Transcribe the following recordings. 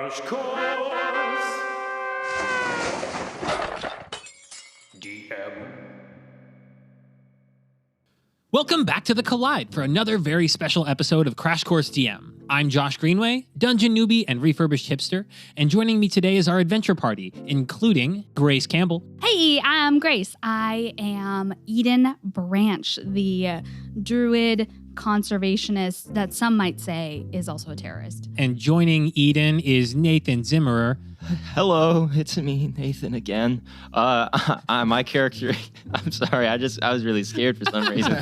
Crash Course DM. Welcome back to the Collide for another very special episode of Crash Course DM. I'm Josh Greenway, Dungeon Newbie and Refurbished Hipster, and joining me today is our adventure party, including Grace Campbell. Hey, I'm Grace. I am Eden Branch, the druid conservationist that some might say is also a terrorist. And joining Eden is Nathan Zimmerer. Hello, it's me, Nathan again. My character, I'm sorry, I was really scared for some reason.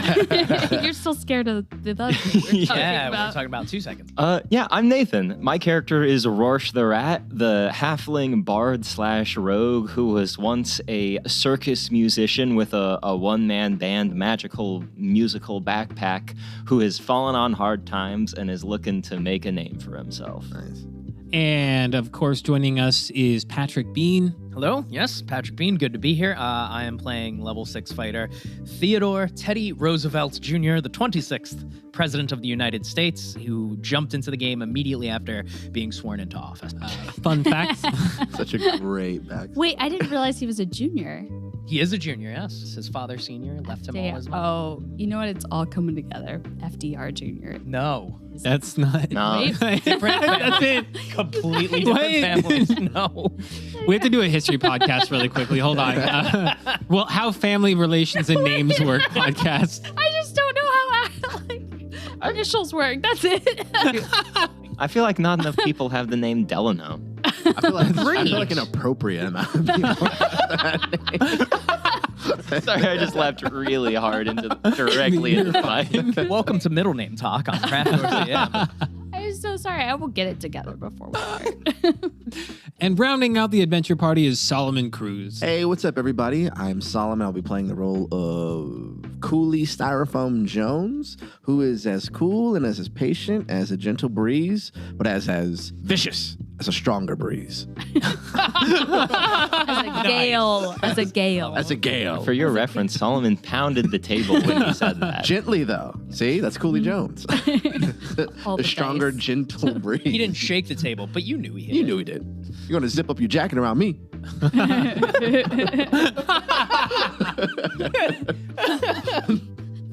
You're still scared of the bug we're talking about 2 seconds. Yeah, I'm Nathan. My character is Rorsche the Rat, the halfling bard / rogue who was once a circus musician with a one-man band magical musical backpack who has fallen on hard times and is looking to make a name for himself. Nice. And of course, joining us is Patrick Bean. Hello, yes, Patrick Bean, good to be here. I am playing level 6 fighter Theodore Teddy Roosevelt Jr., the 26th President of the United States, who jumped into the game immediately after being sworn into office. Fun fact. Such a great back. Wait, I didn't realize he was a junior. He is a junior, yes. His father senior left him all his money. Oh, you know what? It's all coming together. FDR Jr. No. That's not... No. Different That's it. Completely different Wait. families. No. We have to do a history podcast really quickly. Hold on. Well, how family relations and names work podcast. I just don't know how initials work. That's it. I feel like not enough people have the name Delano. I feel like an appropriate amount of people have that name. Sorry, I just laughed really hard directly into the mic. Welcome to Middle Name Talk on Craft Course DM. I'm so sorry. I will get it together before we start. And rounding out the adventure party is Solomon Cruz. Hey, what's up, everybody? I'm Solomon. I'll be playing the role of Coolie Styrofoam Jones, who is as cool and as patient as a gentle breeze, but as vicious as a stronger breeze. As a gale. As a gale. As a gale. For your reference, Solomon pounded the table when he said that. Gently, though. See? That's Coolie Jones. All the the stronger, dice. gentle breeze. He didn't shake the table, but you knew he hit You it. knew he did. You're going to zip up your jacket around me.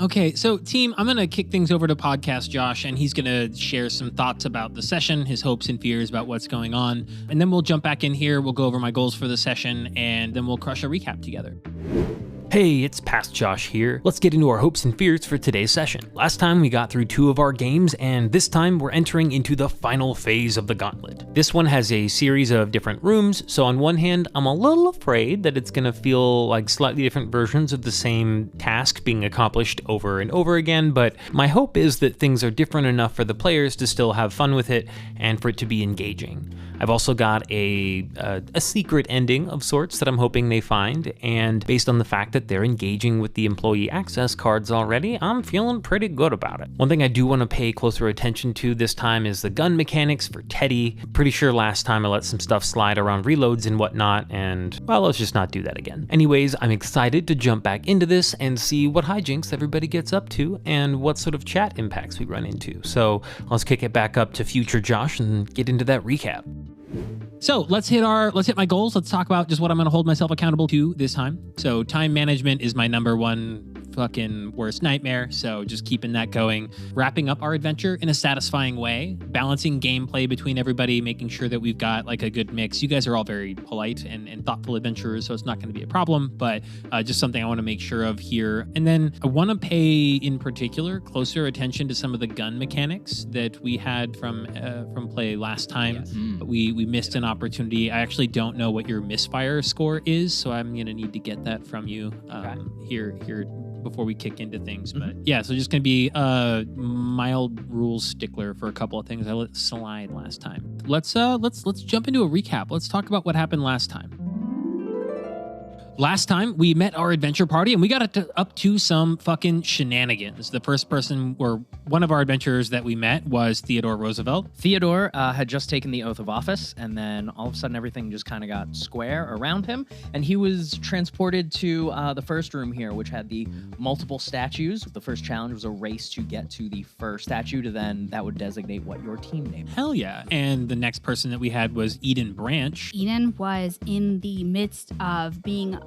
Okay, so team, I'm going to kick things over to Podcast Josh, and he's going to share some thoughts about the session, his hopes and fears about what's going on. And then we'll jump back in here, we'll go over my goals for the session, and then we'll crush a recap together. Hey, it's Past Josh here. Let's get into our hopes and fears for today's session. Last time we got through 2 of our games, and this time we're entering into the final phase of the gauntlet. This one has a series of different rooms, so on one hand, I'm a little afraid that it's gonna feel like slightly different versions of the same task being accomplished over and over again, but my hope is that things are different enough for the players to still have fun with it and for it to be engaging. I've also got a secret ending of sorts that I'm hoping they find, and based on the fact that they're engaging with the employee access cards already, I'm feeling pretty good about it. One thing I do want to pay closer attention to this time is the gun mechanics for Teddy. Pretty sure last time I let some stuff slide around reloads and whatnot, and well, let's just not do that again. Anyways, I'm excited to jump back into this and see what hijinks everybody gets up to and what sort of chat impacts we run into. So let's kick it back up to future Josh and get into that recap. So let's hit my goals. Let's talk about just what I'm going to hold myself accountable to this time. So time management is my number one fucking worst nightmare. So just keeping that going, wrapping up our adventure in a satisfying way, balancing gameplay between everybody, making sure that we've got like a good mix. You guys are all very polite and thoughtful adventurers, so it's not going to be a problem, but just something I want to make sure of here. And then I want to pay in particular closer attention to some of the gun mechanics that we had from play last time. Yes. We missed an opportunity. I actually don't know what your misfire score is, so I'm going to need to get that from you here before we kick into things. But yeah, so just going to be a mild rules stickler for a couple of things I let slide last time. Let's jump into a recap. Let's talk about what happened last time. Last time we met our adventure party and we got up to some fucking shenanigans. The first person or one of our adventurers that we met was Theodore Roosevelt. Theodore had just taken the oath of office, and then all of a sudden everything just kind of got square around him, and he was transported to the first room here, which had the multiple statues. The first challenge was a race to get to the first statue, to then that would designate what your team name is. Hell yeah. And the next person that we had was Eden Branch. Eden was in the midst of being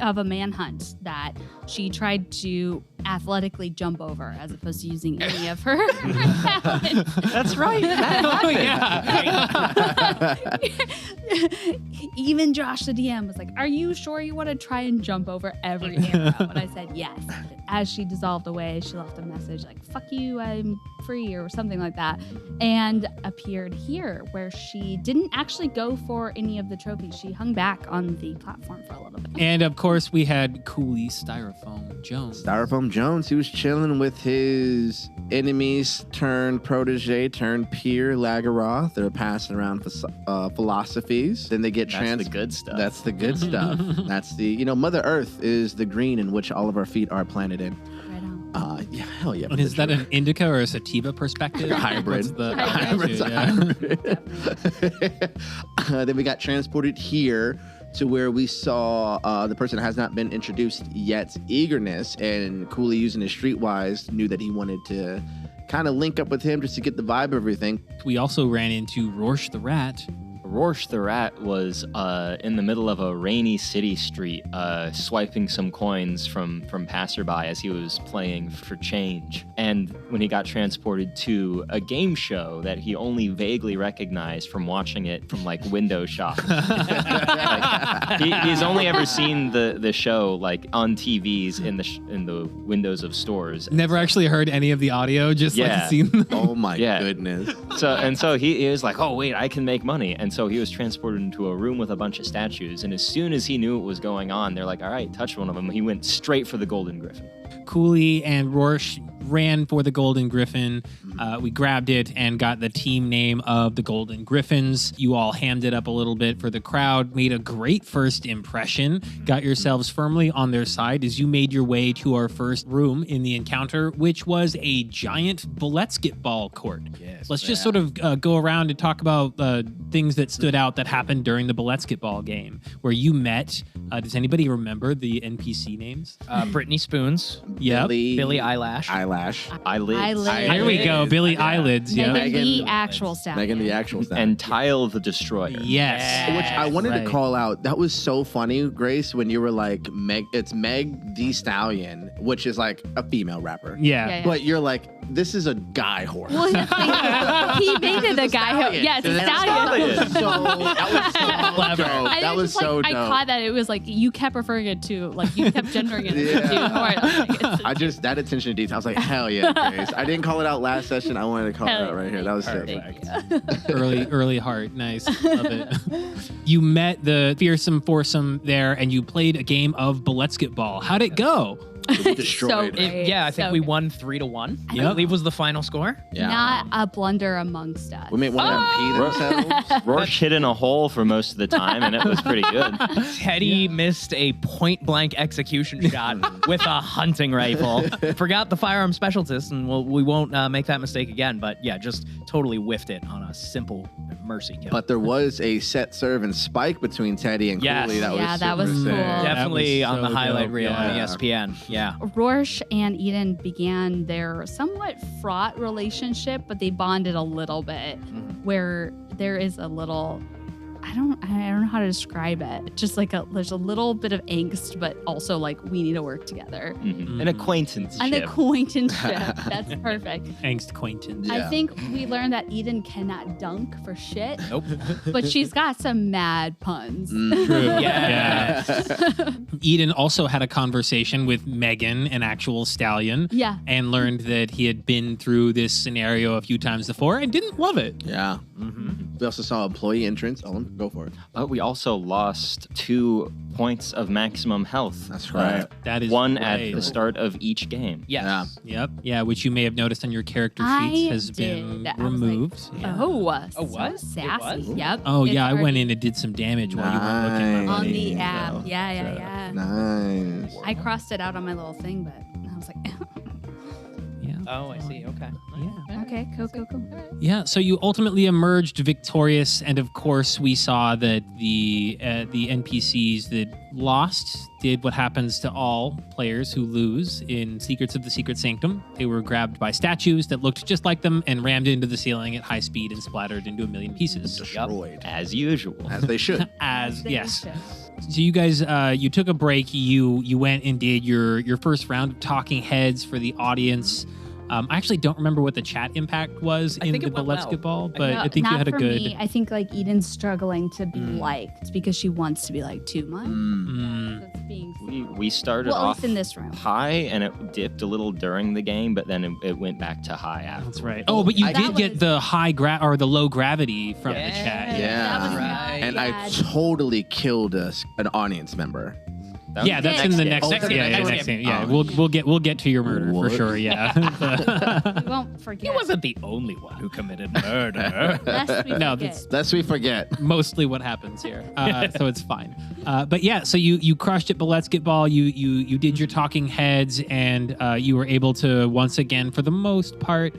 of a manhunt that she tried to athletically jump over as opposed to using any of her talents. That's right. Oh, yeah. Even Josh, the DM, was like, "Are you sure you want to try and jump over every arrow?" And I said yes. As she dissolved away, she left a message like, "Fuck you, I'm free," or something like that, and appeared here where she didn't actually go for any of the trophies. She hung back on the platform for a little bit. And of course, we had Coolie Styrofoam Jones. Styrofoam Jones, he was chilling with his enemies turned protege turned peer Lagaroth. They're passing around philosophies. Then they get That's the good stuff. That's the good stuff. That's the, Mother Earth is the green in which all of our feet are planted in. Right on. Yeah, hell yeah. And is that an indica or a sativa perspective? A hybrid. What's the Hybrid's a hybrid. Then we got transported here to where we saw the person that has not been introduced yet, Eagerness, and Coolie, using his streetwise, knew that he wanted to kind of link up with him just to get the vibe of everything. We also ran into Rorsche the Rat. Rorsche the Rat was in the middle of a rainy city street, swiping some coins from passerby as he was playing for change. And when he got transported to a game show that he only vaguely recognized from watching it from like window shops. He's only ever seen the show like on TVs in the windows of stores. Never actually heard any of the audio, just like seen them. Oh my Yeah. goodness. So he was like, oh wait, I can make money. And so he was transported into a room with a bunch of statues. And as soon as he knew what was going on, they're like, all right, touch one of them. He went straight for the Golden Gryphon. Coolie and Rorsche ran for the Golden Gryphon. We grabbed it and got the team name of the Golden Gryphons. You all hammed it up a little bit for the crowd, made a great first impression, got yourselves firmly on their side as you made your way to our first room in the encounter, which was a giant basketball court. Yes, Let's just sort of go around and talk about things that stood out that happened during the basketball game where you met. Does anybody remember the NPC names? Brittany Spoons, Yep. Billy Eyelash. Eyelids. Here we go. Billy Eyelids. Yeah. Megan, the actual staff. Megan, the actual staff. And Tile the Destroyer. Yes. Which I wanted Right. to call out. That was so funny, Grace, when you were like, it's Meg the Stallion, which is like a female rapper. Yeah. Yeah. But you're like, this is a guy horse. Well, that's the thing. He made it a guy. Yeah, it's a stallion. That was so Clever. dope. I That was was just, so like, dope. I caught that it was like you kept referring it to, like you kept gendering it. Yeah. To horse. Like, it's- that attention to detail. I was like, hell yeah, Grace. I didn't call it out last session. I wanted to call it Hell out right here. That was sick. Thank early heart. Nice. Love it. You met the fearsome foursome there and you played a game of basketball. How'd it go? Destroyed. So great. Yeah, I think So we good. won 3-1. I Yep. believe was the final score. Yeah. Not a blunder amongst us. We made one of them pee themselves. Rorsche hid in a hole for most of the time, and it was pretty good. Teddy missed a point-blank execution shot with a hunting rifle. Forgot the firearm specialist, and we won't make that mistake again. But yeah, just totally whiffed it on a simple mercy kill. But there was a set serve and spike between Teddy and Yes. Cooley. Yeah, that was super cool. sick. definitely That was on the so highlight dope. reel on Yeah. ESPN. Yeah. Rorsche and Eden began their somewhat fraught relationship, but they bonded a little bit, where there is a little, I don't know how to describe it. Just like there's a little bit of angst, but also like we need to work together. An acquaintanceship. An acquaintanceship. That's perfect. Angst acquaintance. I think we learned that Eden cannot dunk for shit, Nope. but she's got some mad puns. True. Yeah. Eden also had a conversation with Megan, an actual stallion. Yeah. And learned that he had been through this scenario a few times before and didn't love it. Yeah. We also saw employee entrance, all in Go for it. But we also lost 2 points of maximum health. That's right. That is One right. at the start of each game. Yes. Yep. Yeah, which you may have noticed on your character I sheets has did. been I was like, removed. Yeah. Oh, Oh, what? So sassy. It was? Yep. Oh, It's yeah, I went already in and did some damage while you weren't looking. Nice. on the Yeah. app. Yeah. Nice. I crossed it out on my little thing, but I was like, Yeah. Oh, I see. Okay. Yeah. okay, cool. Yeah, so you ultimately emerged victorious, and of course, we saw that the NPCs that lost did what happens to all players who lose in Secrets of the Secret Sanctum. They were grabbed by statues that looked just like them and rammed into the ceiling at high speed and splattered into a million pieces. Destroyed. As usual. As they should. Yes. So you guys, you took a break. You went and did your first round of talking heads for the audience. I actually don't remember what the chat impact was I in think the it went basketball, well. but No, I think you not had a for good. Me. I think like Eden's struggling to be liked because she wants to be like too much. Mm. So it's being We started well, at off least in this room. high, and it dipped a little during the game, but then it went back to high after. That's right. Oh, but you That did get was- the or the low gravity from the chat. Yeah. That was Right. not And bad. I totally killed an audience member. That Yeah, was that's the in the next next. game. Yeah, Next next game. game. Yeah, Oh. we'll get to your murder for What? sure. Yeah. We won't He forget. wasn't the only one who committed murder. Lest we No, forget. Lest we forget. Mostly what happens here, so it's fine. But yeah, so you crushed it, but let's get ball. You did your talking heads, and you were able to once again, for the most part,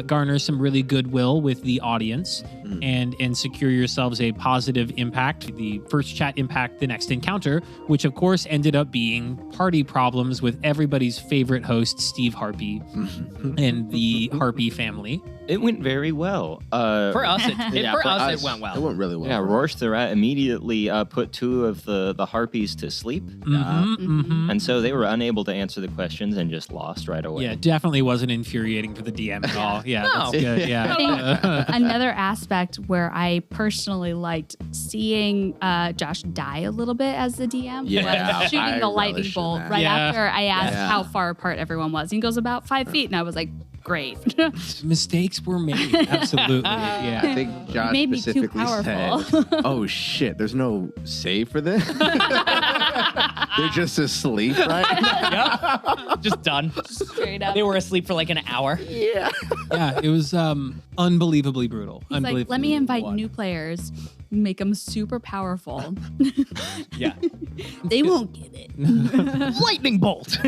garner some really goodwill with the audience, and secure yourselves a positive impact. The first chat impact, the next encounter, which of course ended up being party problems with everybody's favorite host, Steve Harpy, and the Harpy family. It went very well. For us, it went well. It went really well. Yeah, Rorsche the Rat immediately put 2 of the harpies to sleep, Mhm. and so they were unable to answer the questions and just lost right away. Yeah, definitely wasn't infuriating for the DM at all. Yeah, No. that's good. Yeah. I think another aspect where I personally liked seeing Josh die a little bit as the DM Yeah, was shooting I the lightning relished in bolt that. right Yeah. after I asked Yeah. how far apart everyone was. He goes about 5 feet, and I was like, great. Mistakes were made. Absolutely. I Yeah. think Josh made me too specifically powerful. said, "Oh shit, there's no save for this. They're just asleep, right?" Yep. Just done. Straight up. They were asleep for like an hour. Yeah. Yeah, it was unbelievably brutal. He's like, let me invite new players, make them super powerful. Yeah. They won't get it. Lightning bolt.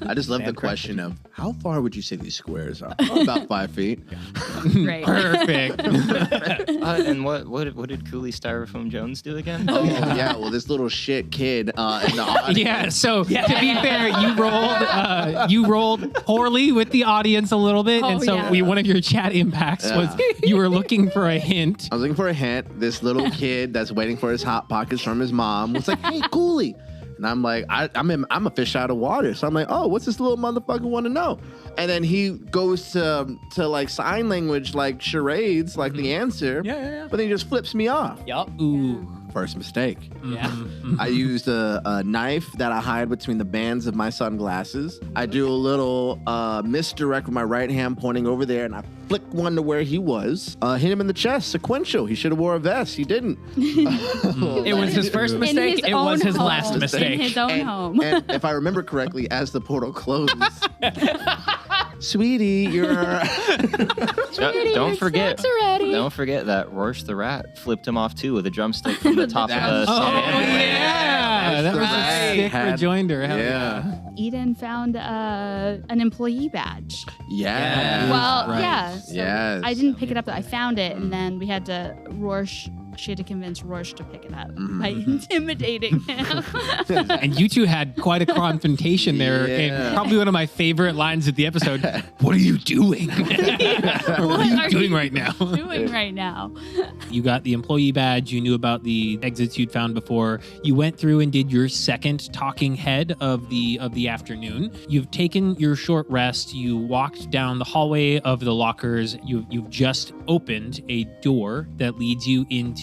I just love the question of how far would you say these squares are? Oh, about 5 feet. Great. Perfect. And what did Coolie Styrofoam Jones do again? Oh yeah, well this little shit kid in the audience. Yeah. So to be fair, you rolled poorly with the audience a little bit, and Oh, so yeah. one of your chat impacts was you were looking for a hint. I was looking for a hint. This little kid that's waiting for his hot pockets from his mom was like, "Hey, Coolie," and I'm like, "I'm a fish out of water." So I'm like, "Oh, what's this little motherfucker want to know?" And then he goes to like sign language, like charades, like the answer. Yeah. But then he just flips me off. Yup. Ooh. First mistake. Yeah. I used a knife that I hide between the bands of my sunglasses. I do a little misdirect with my right hand pointing over there, and I flick one to where he was. Hit him in the chest, sequential. He should have wore a vest. He didn't. It was his first In mistake. his It was own his last home. mistake. In his own home. And if I remember correctly, as the portal closed, sweetie, you're. Don't forget that Rorsche the Rat flipped him off too with a drumstick from the top of the Oh stand. yeah, that was Right. a sick Had- rejoinder. Hell Yeah. Eden found an employee badge. Yeah. Well, right. yeah. So Yes. I didn't pick it up. I found it, and then we had to she had to convince Rorsche to pick it up by intimidating him. And you two had quite a confrontation there, Yeah. and probably one of my favorite lines of the episode. What are you doing? What are you doing right now? Doing right now. You got the employee badge. You knew about the exits you'd found before. You went through and did your second talking head of the afternoon. You've taken your short rest. You walked down the hallway of the lockers. You've just opened a door that leads you into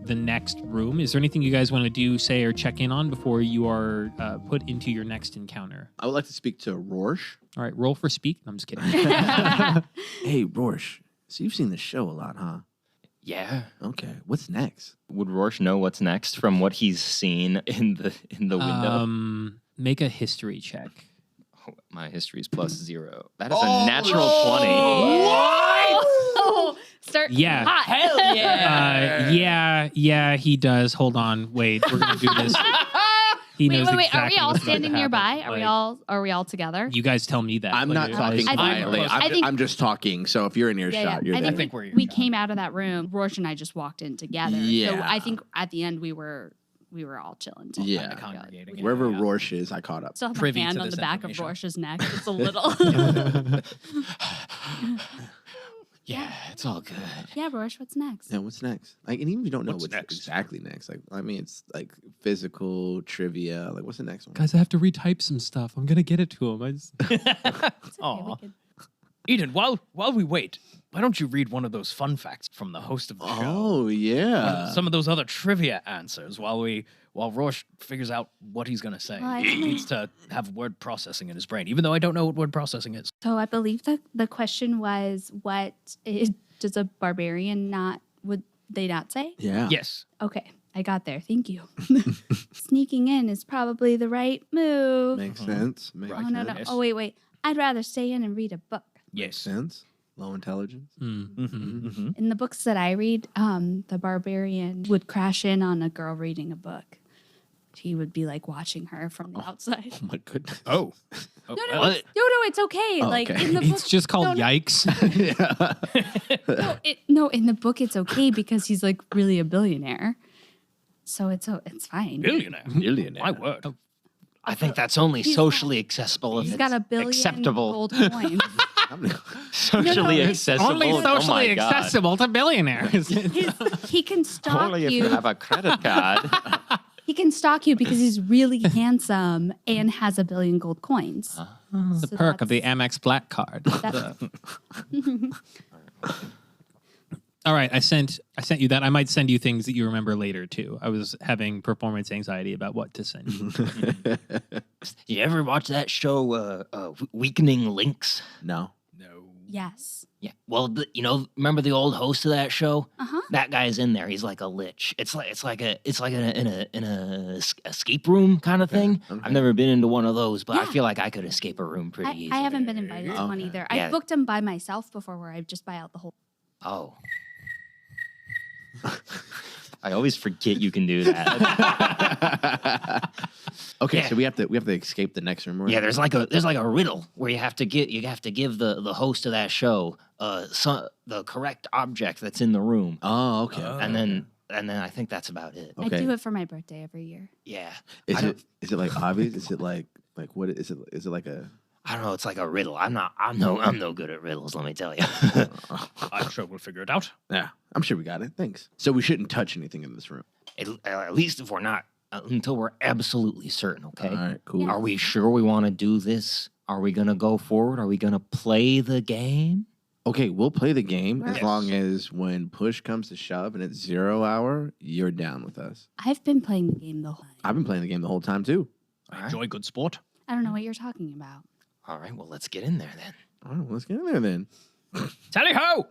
the next room. Is there anything you guys want to do, say, or check in on before you are put into your next encounter? I would like to speak to Rorsche. All right, roll for speak. I'm just kidding. Hey, Rorsche. So you've seen the show a lot, huh? Yeah. Okay. What's next? Would Rorsche know what's next from what he's seen in the window? Make a history check. Oh, my history is +0. That is a natural 20. Oh, start Yeah. hot. Hell yeah. Yeah, he does. Hold on. Wait, we're going to do this. He knows Wait. Are we exactly all what's about to standing happen. nearby? Like, Are we all together? You guys tell me that. I'm Like, not if talking I think- quietly. I think- I'm just talking. So if you're in earshot, you're I there. think we're we came out of that room. Rorsche and I just walked in together. So Yeah. I think at the end we were all chilling. together. Yeah. Kinda congregating. Wherever Yeah. Rorsch is, I caught up. Still have Privy my hand to on the this back of information. Rorsche's neck. It's a little. Yeah, it's all good. Yeah, Rorsche, what's next? Yeah, what's next? Like, and even if you don't know What's what's next? exactly next, like, I mean, it's like physical trivia. Like, what's the next one? Guys, I have to retype some stuff. I'm going to get it to him. It's okay, Aw. we could- Eden, while we wait, why don't you read one of those fun facts from the host of the show? Oh yeah. Some of those other trivia answers while Rorsche figures out what he's gonna say. Well, I He think- needs to have word processing in his brain, even though I don't know what word processing is. So I believe the question was, does a barbarian would they not say? Yeah. Yes. Okay, I got there. Thank you. Sneaking in is probably the right move. Makes sense. Makes Oh no. Yes. Oh wait. I'd rather stay in and read a book. Yes. sense. Low intelligence. Mm-hmm. In the books that I read, the barbarian would crash in on a girl reading a book. He would be like watching her from the outside. Oh my goodness. Oh. No, What? it's okay. Oh, like okay. in the book, It's just called no, Yikes. in the book it's okay because he's like really a billionaire. So it's fine. Billionaire. Billionaire. My word. I think that's only He's socially accessible if He's it's got a billion acceptable. gold coins. Socially it's accessible. Only Oh socially my God. accessible to billionaires. He can stalk Only if you. you have a credit card. He can stalk you because he's really handsome and has a billion gold coins. the So perk of the that's- Amex Black card. That's, All right, I sent you that. I might send you things that you remember later too. I was having performance anxiety about what to send you. You ever watch that show, Weakening Links? No. No. yes. Yeah. Well, remember the old host of that show? Uh-huh. That guy's in there. He's like a lich. It's like in a escape room kind of thing. Okay. I've never been into one of those, but I Yeah. feel like I could escape a room pretty easily. I haven't been invited to one Okay. either. Yeah. I've booked them by myself before where I just buy out the whole. Oh. I always forget you can do that. Okay, Yeah. so we have to escape the next room. Yeah, there's like a riddle where you have to give the host of that show the correct object that's in the room, Oh, okay. and then I think that's about it. Okay. I do it for my birthday every year. Yeah, Is I it like obvious? Is it like what is it? Is it like a? I don't know. It's like a riddle. I'm no good at riddles. Let me tell you. I'm sure we'll figure it out. Yeah, I'm sure we got it. Thanks. So we shouldn't touch anything in this room. At least if we're not until we're absolutely certain. Okay. All right, cool. Are we sure we want to do this? Are we gonna go forward? Are we gonna play the game? Okay, we'll play the game as Yes. long as when push comes to shove and it's 0 hour, you're down with us. I've been playing the game the whole time. I've been playing the game the whole time too. I enjoy good sport. I don't know what you're talking about. All right. Well, let's get in there then. All right, let's get in there then. Tally ho!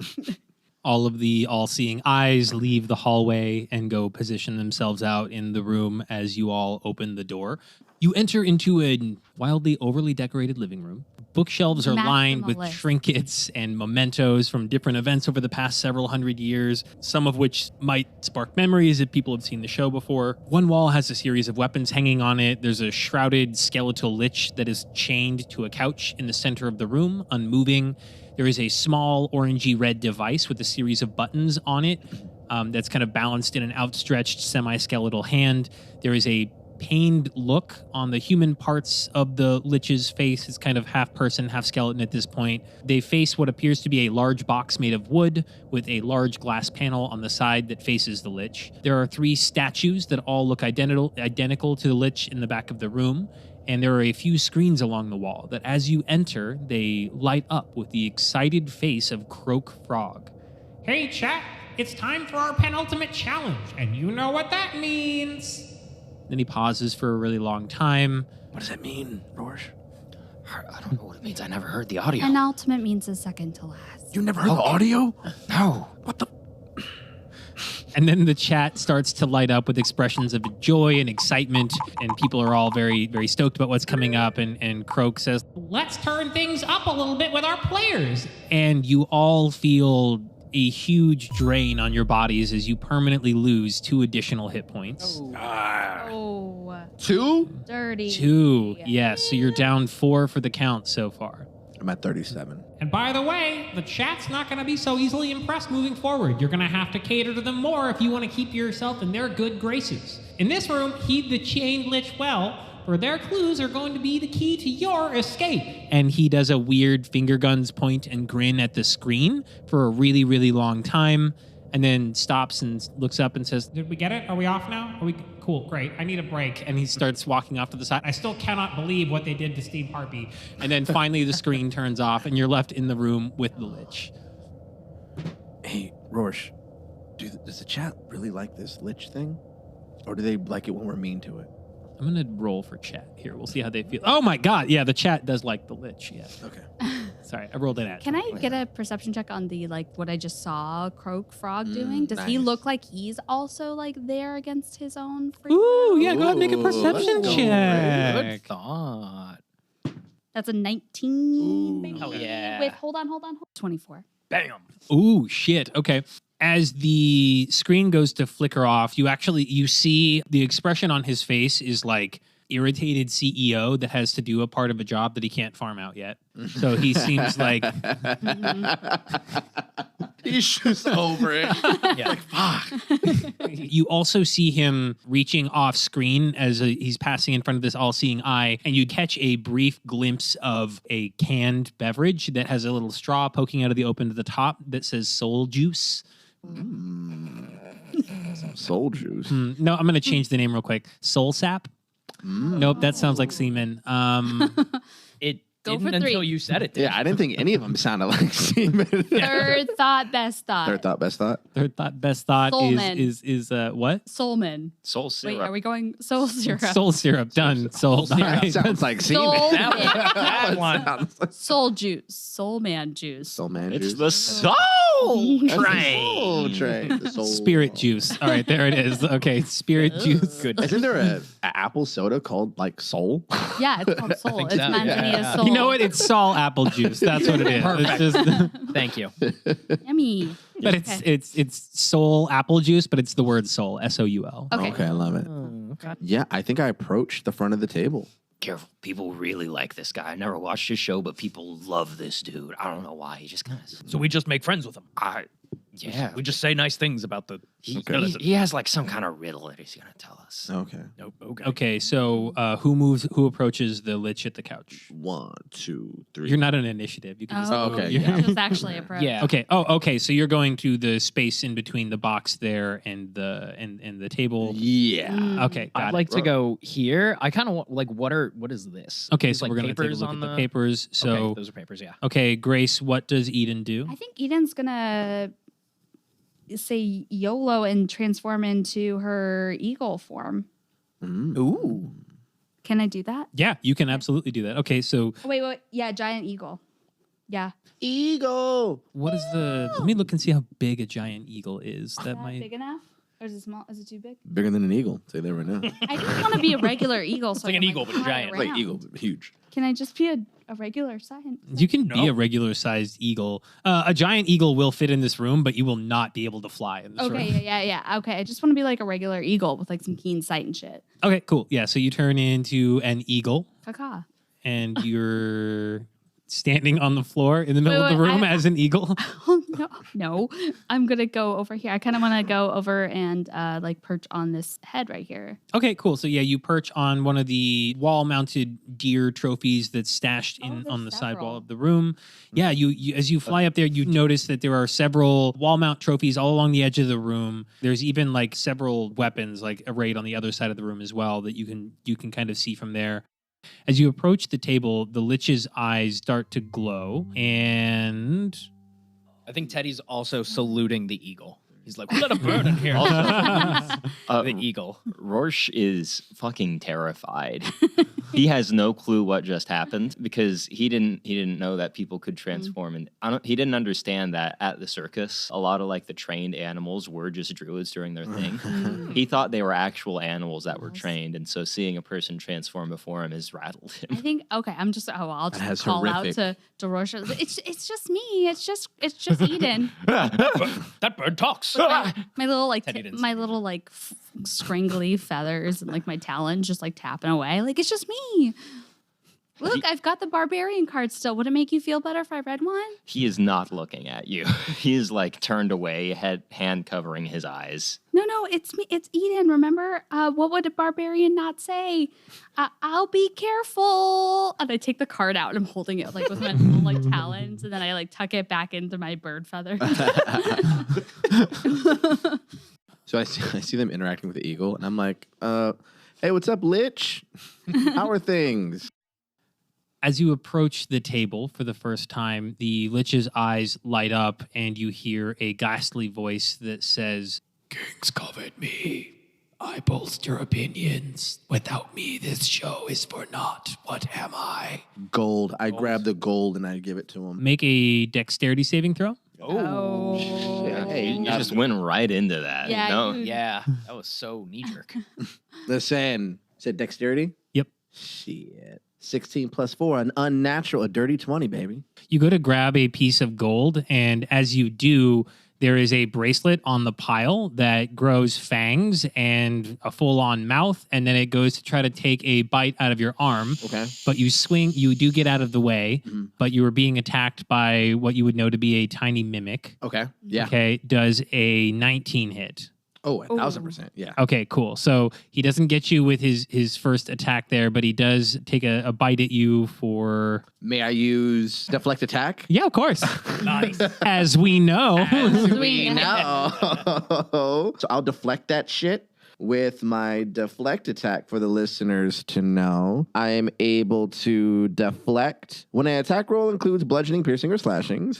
All of the all-seeing eyes leave the hallway and go position themselves out in the room as you all open the door. You enter into a wildly overly decorated living room. Bookshelves are lined with Maximalist. trinkets and mementos from different events over the past several hundred years, some of which might spark memories if people have seen the show before. One wall has a series of weapons hanging on it. There's a shrouded skeletal lich that is chained to a couch in the center of the room, unmoving. There is a small orangey red device with a series of buttons on it that's kind of balanced in an outstretched semi-skeletal hand. There is a pained look on the human parts of the lich's face. It's kind of half person, half skeleton at this point. They face what appears to be a large box made of wood with a large glass panel on the side that faces the lich. There are 3 statues that all look identical to the lich in the back of the room. And there are a few screens along the wall that as you enter, they light up with the excited face of Croak Frog. Hey, chat, it's time for our penultimate challenge, and you know what that means. Then he pauses for a really long time. What does that mean, Rorsche? I don't know what it means. I never heard the audio. And ultimate means the second to last. You never heard the audio? No. What the? And then the chat starts to light up with expressions of joy and excitement, and people are all very, very stoked about what's coming up. And Croak says, Let's turn things up a little bit with our players. and you all feel a huge drain on your bodies as you permanently lose 2 additional hit points. Oh, 2? dirty. 2, yes. So you're down 4 for the count so far. I'm at 37. And by the way, the chat's not going to be so easily impressed moving forward. You're going to have to cater to them more if you want to keep yourself in their good graces. In this room, heed the Chained Lich well, for their clues are going to be the key to your escape. And he does a weird finger guns point and grin at the screen for a really, really long time, and then stops and looks up and says, Did we get it? Are we off now? Are we cool? Great. I need a break. and he starts walking off to the side. I still cannot believe what they did to Steve Harpy. And then finally the screen turns off and you're left in the room with the Lich. Hey, Rorsche, does the chat really like this Lich thing? Or do they like it when we're mean to it? I'm going to roll for chat here. We'll see how they feel. Oh my God. Yeah, the chat does like the Lich. Yeah. Okay. Sorry, I rolled an at. Can I get a perception check on the what I just saw Croak Frog doing? Does he nice. look like he's also there against his own free Ooh, will? yeah, go ahead and make a Ooh, perception let's go. check. Good thought. That's a 19. Ooh. Hell yeah. Wait, hold on. 24. Bam. Ooh, shit. Okay. As the screen goes to flicker off, you see the expression on his face is like irritated CEO that has to do a part of a job that he can't farm out yet. So he seems like He's just over it. Yeah. you also see him reaching off screen as he's passing in front of this all-seeing eye, and you catch a brief glimpse of a canned beverage that has a little straw poking out of the open to the top that says soul juice. Soul juice. No, I'm going to change the name real quick. Soul sap? Nope, that sounds like semen. It Go for didn't until 3. you said it. Yeah, I didn't think any of them sounded like semen. Third thought, best thought. Third thought, best thought. Third thought, best thought Soulman. is what? Soulman. Soul Wait, syrup. are we going soul syrup? Soul syrup. Done. Sold. Soul All syrup. right. Sounds like semen. Soul, That one. Sounds like soul juice. Soul man juice. soul man It's juice. the soul That's the train. soul train. The soul. Spirit juice. All right, there it is. Okay, spirit juice. Good. Isn't there a apple soda called like Soul? Yeah, it's called soul. think It's so. meant to be a Yeah. soul. You know what? It's Sol apple juice. That's what it is. Perfect. It's just, Thank you. Yummy. but it's soul apple juice, but it's the word soul. SOUL. Okay. Okay, I love it. Okay. Yeah, I think I approached the front of the table. Careful. People really like this guy. I never watched his show, but people love this dude. I don't know why. He just kind of. So we just make friends with him. Yeah. We just say nice things about the. He has like some kind of riddle that he's going to tell us. Okay. Nope. Okay. Okay, so who approaches the Lich at the couch? 1, 2, 3. You're not an initiative. You can just Oh, Okay, you're- yeah. It was actually a pro. Yeah. Okay. Oh, okay. So you're going to the space in between the box there and the table. Yeah. Okay, got I'd it. like to go here. I kind of want what is this? Okay, There's, so like, we're going to take a papers look on at the papers. So, Okay, those are papers. Yeah. okay, Grace, what does Eden do? I think Eden's gonna say YOLO and transform into her eagle form. Ooh. Can I do that? Yeah, you can absolutely do that. Okay, so Oh, wait. Yeah, giant eagle. Yeah. Eagle. what is let me look and see how big a giant eagle is. That Is that might. big enough? Or is it small? Is it too big? Bigger than an eagle. Say there right now. I just want to be a regular eagle. So like I an can, eagle, but fly giant. Like around. eagle, huge. Can I just be a regular size? You can be No. a regular sized eagle. A giant eagle will fit in this room, but you will not be able to fly in this room. Okay, yeah. Okay, I just want to be like a regular eagle with like some keen sight and shit. Okay, cool. Yeah, so you turn into an eagle Caca. and you're standing on the floor in the middle Wait, of the wait, room I- as an eagle. Oh no! I'm gonna go over here. I kind of want to go over and like perch on this head right here. Okay, cool. So yeah, you perch on one of the wall-mounted deer trophies that's stashed in there's on the side several. wall of the room. Yeah, you as you fly up there, you notice that there are several wall-mount trophies all along the edge of the room. There's even like several weapons like arrayed on the other side of the room as well that you can kind of see from there. As you approach the table, the Lich's eyes start to glow, and I think Teddy's also saluting the eagle. He's like, let it burn in here. Uh, the eagle. Rorsche is fucking terrified. He has no clue what just happened because he didn't know that people could transform, and he didn't understand that at the circus a lot of like the trained animals were just druids doing their thing. He thought they were actual animals that were trained, and so seeing a person transform before him has rattled him. I think I'll just call horrific. out to Rorsche. It's just me. It's just Eden. That bird talks. My little like Teddy didn't my little like scringly feathers and like my talons just like tapping away. Like it's just me. Look, I've got the barbarian card still. Would it make you feel better if I read one? He is not looking at you. He is like turned away, hand covering his eyes. No, it's me. It's Eden. Remember, what would a barbarian not say? I'll be careful. And I take the card out and I'm holding it like with my little like talons, and then I like tuck it back into my bird feather. So I see them interacting with the eagle, and I'm like, hey, what's up, Lich? How are things? As you approach the table for the first time, the Lich's eyes light up and you hear a ghastly voice that says, "Kings covet me. I bolster opinions. Without me, this show is for naught. What am I?" Gold. I grab the gold and I give it to him. Make a dexterity saving throw. Oh. Hey, You just went right into that. Yeah, No. you- Yeah, that was so knee-jerk. Listen. Said dexterity? Yep. Shit. 16 plus 4, an unnatural, a dirty 20, baby. You go to grab a piece of gold, and as you do, there is a bracelet on the pile that grows fangs and a full-on mouth, and then it goes to try to take a bite out of your arm. Okay. But you do get out of the way, but you are being attacked by what you would know to be a tiny mimic. Okay. Yeah. Okay, does a 19 hit. Oh, 1,000%. Yeah. Okay, cool. So he doesn't get you with his first attack there, but he does take a bite at you for... May I use deflect attack? Yeah, of course. Nice. As we know. We know. So I'll deflect that shit with my deflect attack for the listeners to know. I am able to deflect when an attack roll includes bludgeoning, piercing, or slashing.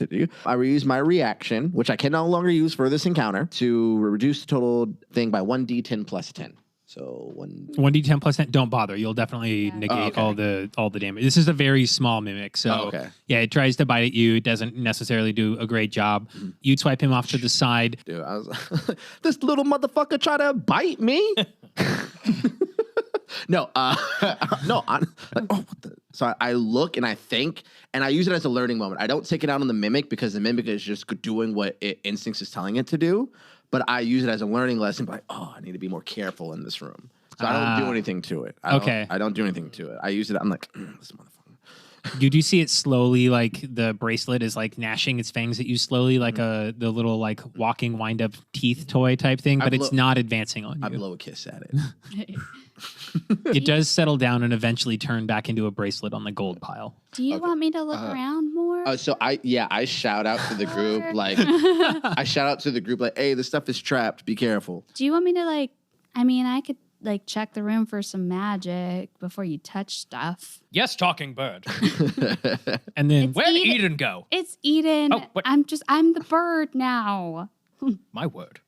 I reuse my reaction, which I can no longer use for this encounter, to reduce the total thing by 1d10 plus 10. So 1d10 plus 10. Don't bother. You'll definitely negate all the damage. This is a very small mimic, so yeah, it tries to bite at you. It doesn't necessarily do a great job. You swipe him off to the side. Dude, I was this little motherfucker try to bite me. No, no. I'm like, oh, what the? So I look and I think, and I use it as a learning moment. I don't take it out on the mimic because the mimic is just doing what instincts is telling it to do. But I use it as a learning lesson. Like, oh, I need to be more careful in this room. So I don't do anything to it. I don't do anything to it. I use it. I'm like, this motherfucker. You do see it slowly, like the bracelet is like gnashing its fangs at you slowly, like the little like walking wind up teeth toy type thing, but it's not advancing on you. I blow a kiss at it. It does settle down and eventually turn back into a bracelet on the gold pile. Do you want me to look around more? So I shout out to the group like, hey, this stuff is trapped. Be careful. Do you want me to I could check the room for some magic before you touch stuff. Yes, talking bird. And then It's Where'd Eden. Eden go? It's Eden. Oh, what? I'm the bird now. My word.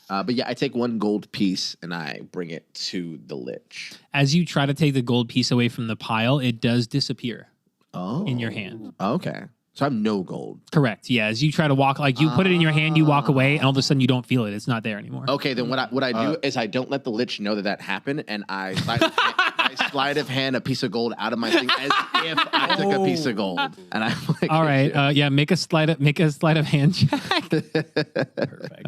But yeah, I take one gold piece and I bring it to the Lich. as you try to take the gold piece away from the pile, it does disappear in your hand. Okay. So I have no gold. Correct. Yeah. As you try to walk, like you put it in your hand, you walk away, and all of a sudden you don't feel it. It's not there anymore. Okay, then what I do is I don't let the Lich know that happened, and I sleight of hand a piece of gold out of my thing as if I took a piece of gold. And I'm like, All right. Yeah. Make a sleight of hand check. Perfect.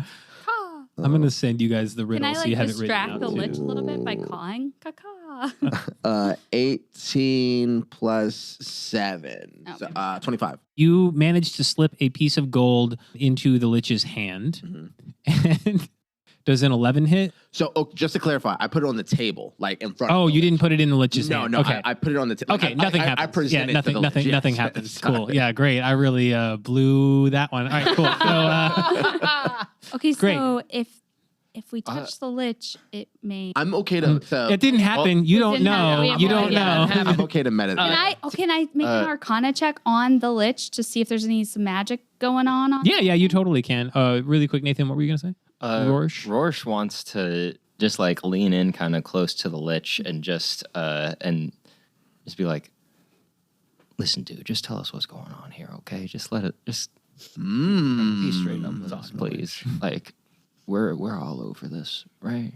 I'm gonna send you guys the Can riddle I so you have it written distract out the too. Lich a little bit by cawing? Caw-caw. 18 plus 7. Okay. So, 25. You managed to slip a piece of gold into the Lich's hand. And does an 11 hit? So just to clarify, I put it on the table, like in front. Oh, of the you Lich. didn't put it in the Lich's hand. No, okay. I put it on the table. Okay, nothing happens. I present it to the Lich. nothing Yes. happens. Cool. Yeah, great. I really blew that one. All right, cool. So, Okay, Great. so if we touch the Lich, it may. I'm okay to. it didn't happen. You don't didn't happen. know. We have You no don't idea. know. I'm okay to meditate. Can I make an Arcana check on the Lich to see if there's some magic going on? Yeah, you totally can. Really quick, Nathan, what were you gonna say? Rorsche wants to just like lean in kind of close to the Lich and just and Just be like, listen, dude, just tell us what's going on here, okay? Just let it, just be straight up with us, please. Like, we're all over this, right?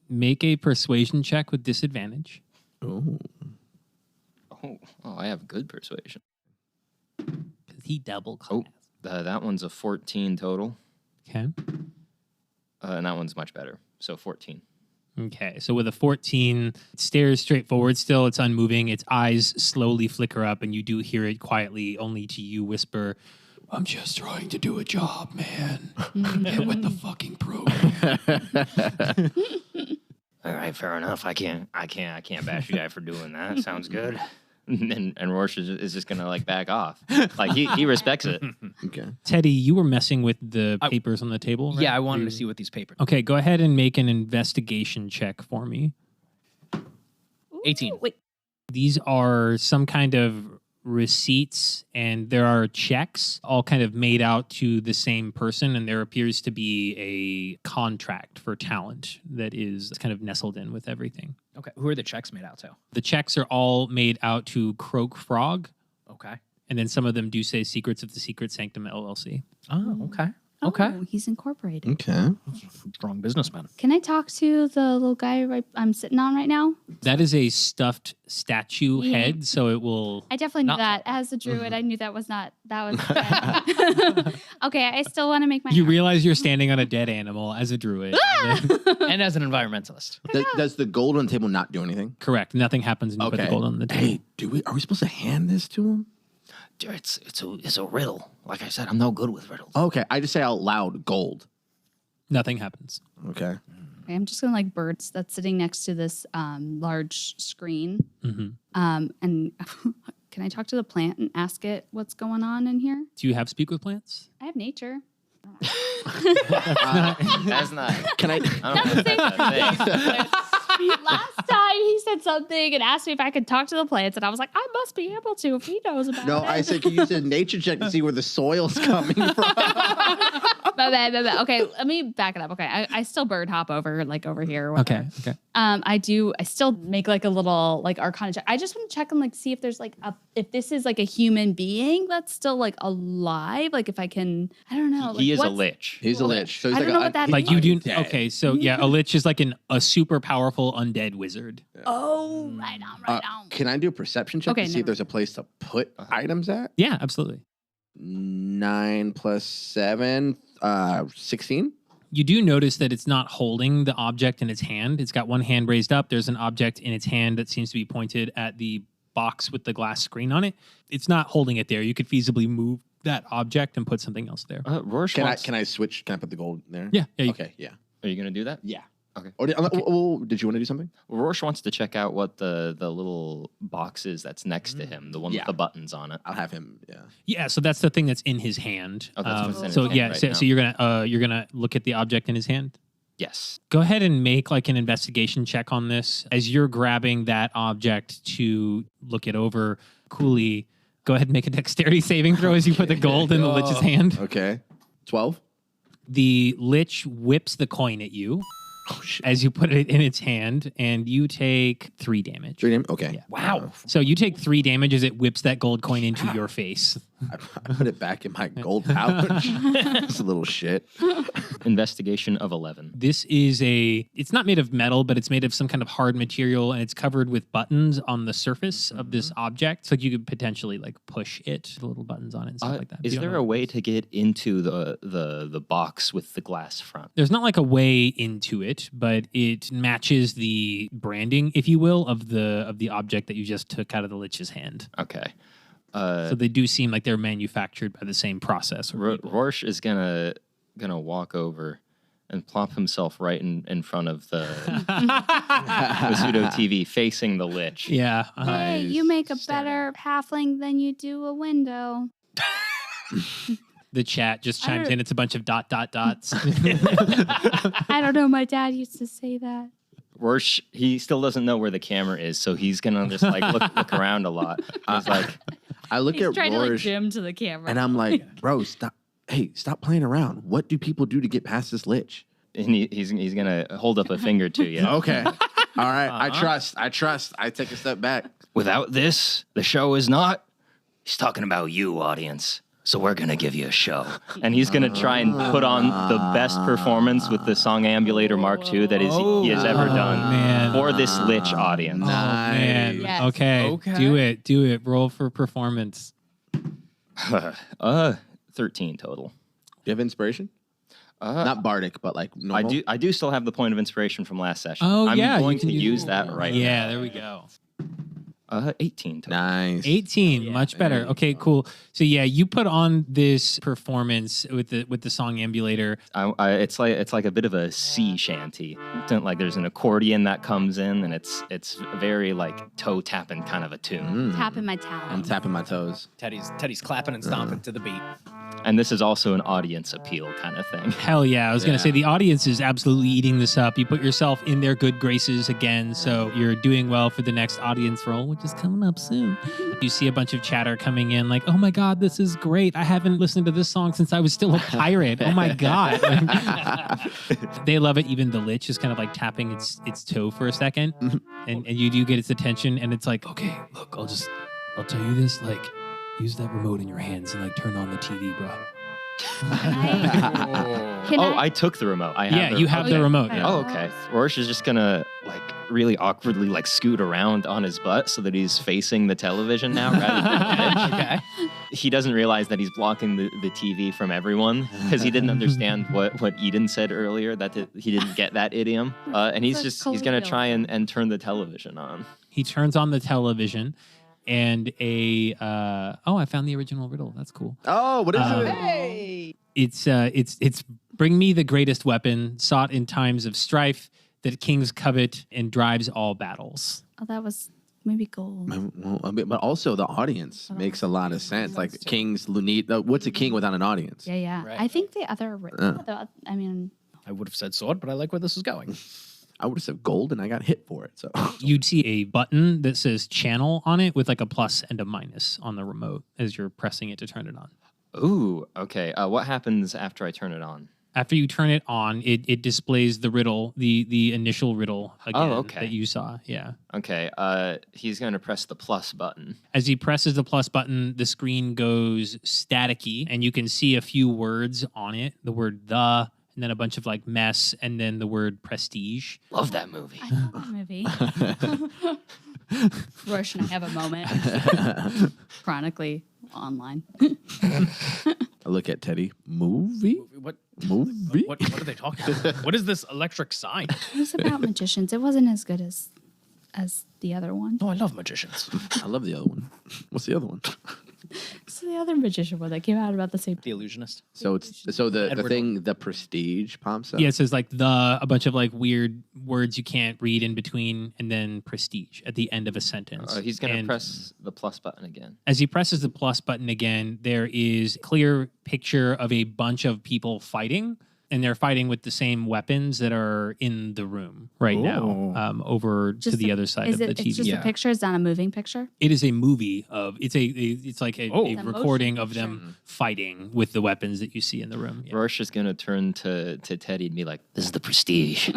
Make a persuasion check with disadvantage. Oh. Oh, I have good persuasion. Because he double Oh, class. that one's a 14 total. Okay. And that one's much better. So 14. Okay, so with a 14, it stares straight forward still. It's unmoving. Its eyes slowly flicker up, and you do hear it quietly, only to you whisper, I'm just trying to do a job, man. Get with the fucking program. All right, fair enough. I can't bash you guy for doing that. Sounds good. And Rorsche is just gonna like back off. Like he respects it. Okay. Teddy, you were messing with the papers on the table, right? Yeah, I wanted to see what these papers. Okay, go ahead and make an investigation check for me. 18. Wait. These are some kind of receipts, and there are checks all kind of made out to the same person, and there appears to be a contract for talent that is kind of nestled in with everything. Okay. Who are the checks made out to? The checks are all made out to Croak Frog, Okay. and then some of them do say Secrets of the Secret Sanctum LLC. Oh, okay. Oh, Okay. he's incorporated. Okay. Strong businessman. Can I talk to the little guy I'm sitting on right now? That is a stuffed statue Yeah. head, so it will... I definitely knew Not- that. As a druid, I knew that was okay, I still want to make my You realize you're standing on a dead animal as a druid. and then- And as an environmentalist. Does the gold on the table not do anything? Correct. Nothing happens when you put the gold on the table. Hey, are we supposed to hand this to him? Dude, it's a riddle. Like I said, I'm no good with riddles. Okay, I just say out loud, gold. Nothing happens. Okay. Okay, I'm just gonna like birds that's sitting next to this large screen. hmm And can I talk to the plant and ask it what's going on in here? Do you have speak with plants? I have nature. That's not. Can I? I don't know if that's a thing. Last time he said something and asked me if I could talk to the plants, and I was like, I must be able to if he knows about No, it. I said, can you use a nature check to see where the soil's coming from? My bad. Okay, let me back it up. Okay, I still bird hop over here. Or whatever. Okay. I still make like a little like arcana check. I just want to check and like see if there's like if this is like a human being that's still like alive. Like if I can, I don't know. He like, is a what's- lich. He's a lich. So he's I don't know what that Like you do. undead. Okay, so yeah, a lich is like a super powerful undead wizard. Oh, right on. Can I do a perception check Okay, to see if never- there's a place to put items at? Yeah, absolutely. 9 + 7, 16. You do notice that it's not holding the object in its hand. It's got one hand raised up. There's an object in its hand that seems to be pointed at the box with the glass screen on it. It's not holding it there. You could feasibly move that object and put something else there. Rorsche Can wants. I switch? Can I put the gold there? Yeah. you- Okay. Yeah. Are you gonna do that? Yeah. Okay. Or did you want to do something? Rorsche wants to check out what the little box is that's next to him, the one Yeah. with the buttons on it. I'll have him. Yeah. Yeah, so that's the thing that's in his hand. Oh, that's what's in his so hand yeah, right so, now. so you're gonna look at the object in his hand. Yes. Go ahead and make like an investigation check on this as you're grabbing that object to look it over. Coolie, go ahead and make a dexterity saving throw as you put the gold in the lich's hand. Okay. 12. The lich whips the coin at you Oh shit. as you put it in its hand, and you take 3 damage. 3 damage. Okay. Yeah. Wow. So you take 3 damage as it whips that gold coin into your face. I put it back in my gold pouch. It's a little shit. Investigation of 11. This is it's not made of metal, but it's made of some kind of hard material, and it's covered with buttons on the surface of this object. So you could potentially like push it, the little buttons on it and stuff like that. Is You don't there know. a way to get into the box with the glass front? There's not like a way into it, but it matches the branding, if you will, of the object that you just took out of the lich's hand. Okay. So they do seem like they're manufactured by the same process. or people. Rorsche is gonna walk over and plop himself right in front of the pseudo TV, facing the lich. Yeah. Hey, you make a better halfling than you do a window. The chat just I chimes don't- in. It's a bunch of dots. I don't know. My dad used to say that. Rorsche, he still doesn't know where the camera is, so he's gonna just like look around a lot. He's like, I look He's at trying to like Rorsche Jim to the camera. and I'm like, bro, stop. Hey, stop playing around. What do people do to get past this lich? and he's gonna hold up a finger to you. Okay. All right, I trust. I take a step back. Without this, the show is not. He's talking about you, audience. So we're going to give you a show. And he's going to try and put on the best performance with the Song Ambulator Mark II that he has ever done for this Lich audience. Oh, man. Yes. Okay. Do it. Roll for performance. 13 total. Do you have inspiration? Not bardic, but like normal? I do still have the point of inspiration from last session. Oh, I'm yeah. going to use that right now. Yeah, there we go. 18 total. Nice. 18, much better. Okay, cool. So yeah, you put on this performance with the Song Ambulator. It's like a bit of a sea shanty. Like there's an accordion that comes in, and it's very like toe tapping kind of a tune. Tapping my talons. I'm tapping my toes. Teddy's clapping and stomping to the beat. And this is also an audience appeal kind of thing. Hell yeah. I was going to say the audience is absolutely eating this up. You put yourself in their good graces again, so you're doing well for the next audience role, which is coming up soon. You see a bunch of chatter coming in like, oh my God, this is great. I haven't listened to this song since I was still a pirate. Oh my God. They love it. Even the Lich is kind of like tapping its toe for a second. And you do get its attention, and it's like, okay, look, I'll tell you this, like, use that remote in your hands and like turn on the TV, bro. I took the remote. You have the remote. Okay. Yeah. Oh, okay. Rorsche is just gonna like really awkwardly like scoot around on his butt so that he's facing the television now rather than Okay. He doesn't realize that he's blocking the TV from everyone because he didn't understand what Eden said earlier, that he didn't get that idiom. And he's gonna try and turn the television on. He turns on the television, and I found the original riddle. That's cool. Oh, what is it? Hey. It's bring me the greatest weapon sought in times of strife that kings covet and drives all battles. Oh, that was maybe gold. Well, but also the audience makes a lot of sense. Like kings, Lunite. What's a king without an audience? Yeah. Right. I think the other. I mean, I would have said sword, but I like where this is going. I would have said gold, and I got hit for it. So You'd see a button that says channel on it with like a plus and a minus on the remote as you're pressing it to turn it on. Ooh, okay. What happens after I turn it on? After you turn it on, it displays the riddle, the initial riddle again that you saw. Yeah. Okay. He's gonna press the plus button. As he presses the plus button, the screen goes staticky, and you can see a few words on it. The word "the," and then a bunch of like mess, and then the word prestige. Love that movie. I love that movie. Rorsche and I have a moment. Chronically online. I look at Teddy. Movie? What? Movie? What are they talking about? What is this electric sign? It was about magicians. It wasn't as good as the other one. Oh, I love magicians. I love the other one. What's the other one? So the other magician one that came out about the same. The illusionist. So the Edward thing, the prestige pops up. Yeah, it says like a bunch of like weird words you can't read in between, and then prestige at the end of a sentence. He's gonna press the plus button again. As he presses the plus button again, there is a clear picture of a bunch of people fighting, and they're fighting with the same weapons that are in the room right now, over to the other side of the TV. It's just a picture. It's not a moving picture. It is a movie of it's like a recording of them fighting with the weapons that you see in the room. Yeah. Rorsche is gonna turn to Teddy and be like, "This is the prestige."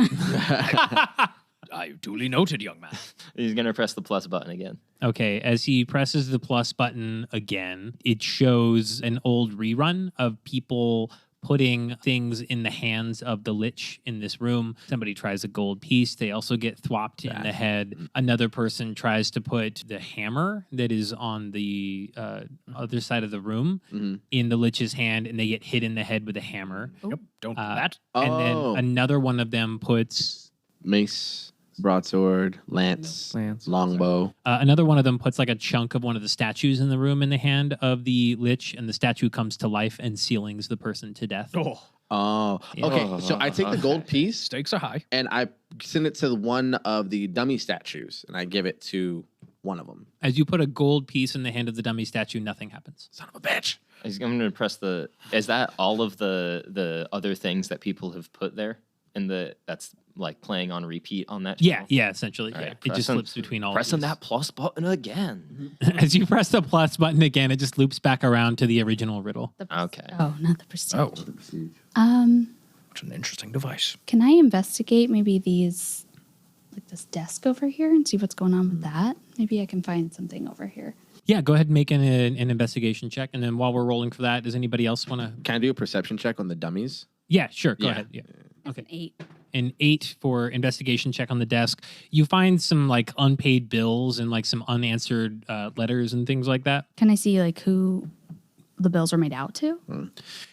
I duly noted, young man. He's gonna press the plus button again. Okay, as he presses the plus button again, it shows an old rerun of people putting things in the hands of the Lich in this room. Somebody tries a gold piece. They also get thwopped in the head. Another person tries to put the hammer that is on the other side of the room in the Lich's hand, and they get hit in the head with a hammer. Yep, don't do that. And then another one of them puts... Mace, broadsword, lance, longbow. Another one of them puts like a chunk of one of the statues in the room in the hand of the Lich, and the statue comes to life and ceilings the person to death. Oh, okay. So I take the gold piece Stakes are high. and I send it to one of the dummy statues, and I give it to one of them. As you put a gold piece in the hand of the dummy statue, nothing happens. Son of a bitch. I'm gonna press the. Is that all of the other things that people have put there? And that's like playing on repeat on that channel? Yeah, essentially. All Yeah. right, It just flips between all pressing of these. that plus button again. As you press the plus button again, it just loops back around to the original riddle. Okay. Oh, not the prestige. Oh, what an interesting device. Can I investigate maybe these like this desk over here and see what's going on with that. Maybe I can find something over here. Yeah, go ahead and make an investigation check. And then while we're rolling for that, does anybody else want to? Can I do a perception check on the dummies? Yeah, sure. Go Yeah. ahead. Yeah. That's Okay. an 8. An 8 for investigation check on the desk. You find some like unpaid bills and like some unanswered letters and things like that. Can I see like who the bills are made out to?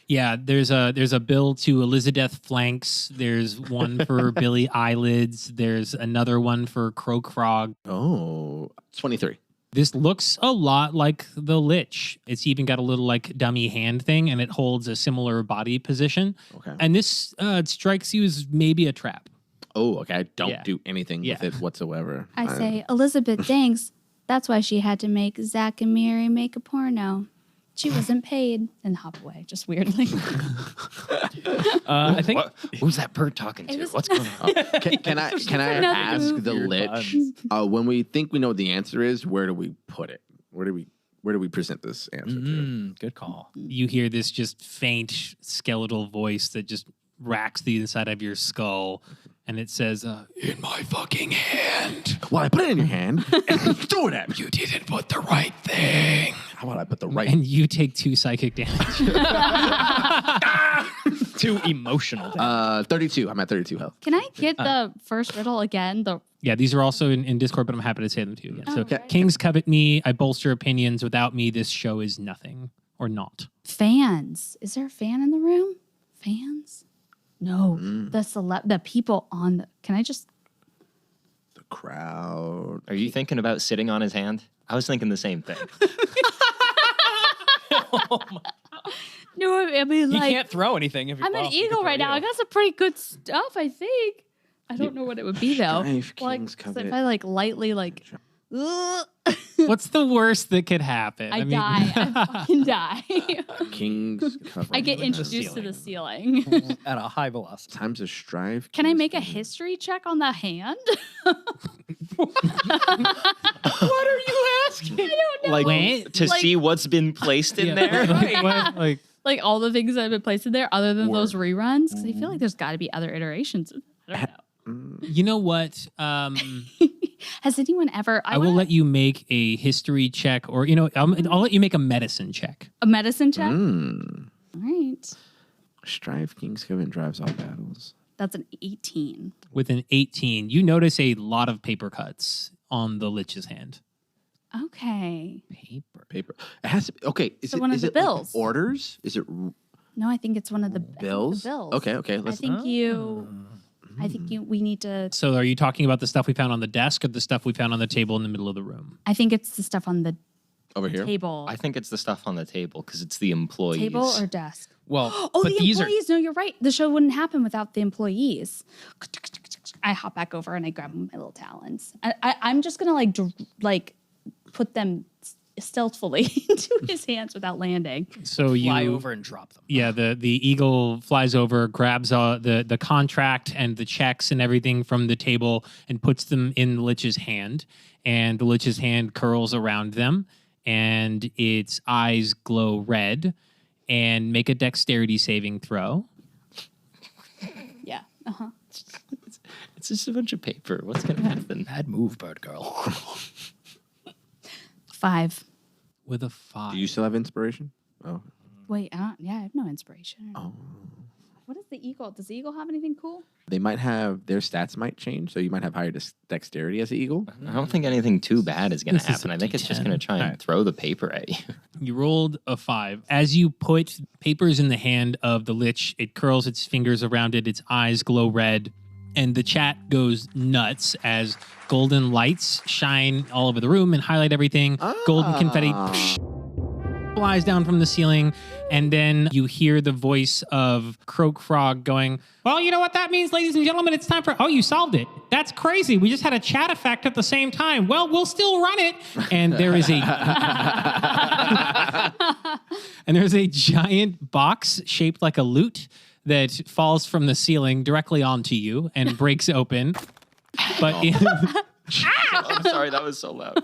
Yeah, there's a bill to Elizabeth Flanks. There's one for Billy Eyelids. There's another one for Croak Frog. Oh, 23. This looks a lot like the Lich. It's even got a little like dummy hand thing, and it holds a similar body position. Okay. And this strikes you as maybe a trap. Oh, okay. I don't Yeah. do anything with Yeah. it whatsoever. I say, Elizabeth Danks, that's why she had to make Zach and Mary make a porno. She wasn't paid. And hop away, just weirdly. I think Who's that bird talking It to? was- What's going on? Can I another ask group. the Lich? When we think we know what the answer is, where do we put it? Where do we present this answer to? good call. You hear this just faint skeletal voice that just racks the inside of your skull, and it says, "In my fucking hand. Well, I put it in your hand and threw it at me. You didn't put the right thing." How about I put the right? And you take 2 psychic damage. Too emotional. 32. I'm at 32 health. Can I get the first riddle again? The Yeah, these are also in Discord, but I'm happy to say them to you again. So, Okay. Kings covet me. I bolster opinions. Without me, this show is nothing or not. fans. Is there a fan in the room? Fans? No. The people on the. Can I just. The crowd. Are you thinking about sitting on his hand? I was thinking the same thing. No, I mean, You like. can't throw anything if you're I'm an well, you eagle can right throw now. I you. got some pretty good stuff, I think. I don't know what it would be though. Strife, Like, King's 'cause Covenant. if I like lightly like, ugh, What's the worst that could happen? I die. I fucking die. King's cover. I get the introduced to the ceiling. At a high velocity. Times of strife. Can I King's make a Covenant. history check on the hand? What are you asking? I don't know. Like Wait. to Like- see what's been placed in Yeah. there. Like, what? Like, Like all the things that have been placed in there other than Word. those reruns? Because I feel like there's got to be other iterations. I don't know. you know what? Has anyone ever? I will let you make a history check, or I'll let you make a medicine check. a medicine check. Mm. All right, Strife, King's Covenant drives all battles. that's an 18. With an 18, you notice a lot of paper cuts on the Lich's hand. Okay. Paper. It has to be. Okay. Is So it, one of is the it like bills. orders? Is it No, I think it's one of the bills? The bills. Okay. Okay. I Let's. think you. I think you. We need to. So, are you talking about the stuff we found on the desk, or the stuff we found on the table in the middle of the room? I think it's the stuff on the over here. table. I think it's the stuff on the table because it's the employees. Table or desk? Well, Oh, but the these employees. No, you're right. The show wouldn't happen without the employees. I hop back over and I grab my little talons. I'm just gonna like put them stealthily into his hands without landing. So are you fly over and drop them. Yeah, the eagle flies over, grabs the contract and the checks and everything from the table and puts them in the Lich's hand. And the Lich's hand curls around them, and its eyes glow red. And make a dexterity saving throw. Yeah. It's just a bunch of paper. What's gonna happen? Bad move, bird girl. 5. With a 5. Do you still have inspiration? Oh. Wait, I have no inspiration. Oh. What is the eagle? Does the eagle have anything cool? They might have their stats might change, so you might have higher dexterity as an eagle. I don't think anything too bad is gonna This is happen. a I think it's just D10. gonna try and Alright. throw the paper at you. You rolled a 5. As you put papers in the hand of the Lich, it curls its fingers around it, its eyes glow red, and the chat goes nuts as golden lights shine all over the room and highlight everything. Golden confetti flies down from the ceiling, and then you hear the voice of Croak Frog going, Well, you know what that means, ladies and gentlemen? It's time for. Oh, you solved it. That's crazy. We just had a chat effect at the same time. Well, we'll still run it. and there is a and there's a giant box shaped like a lute that falls from the ceiling directly onto you and breaks open. But I'm sorry, that was so loud.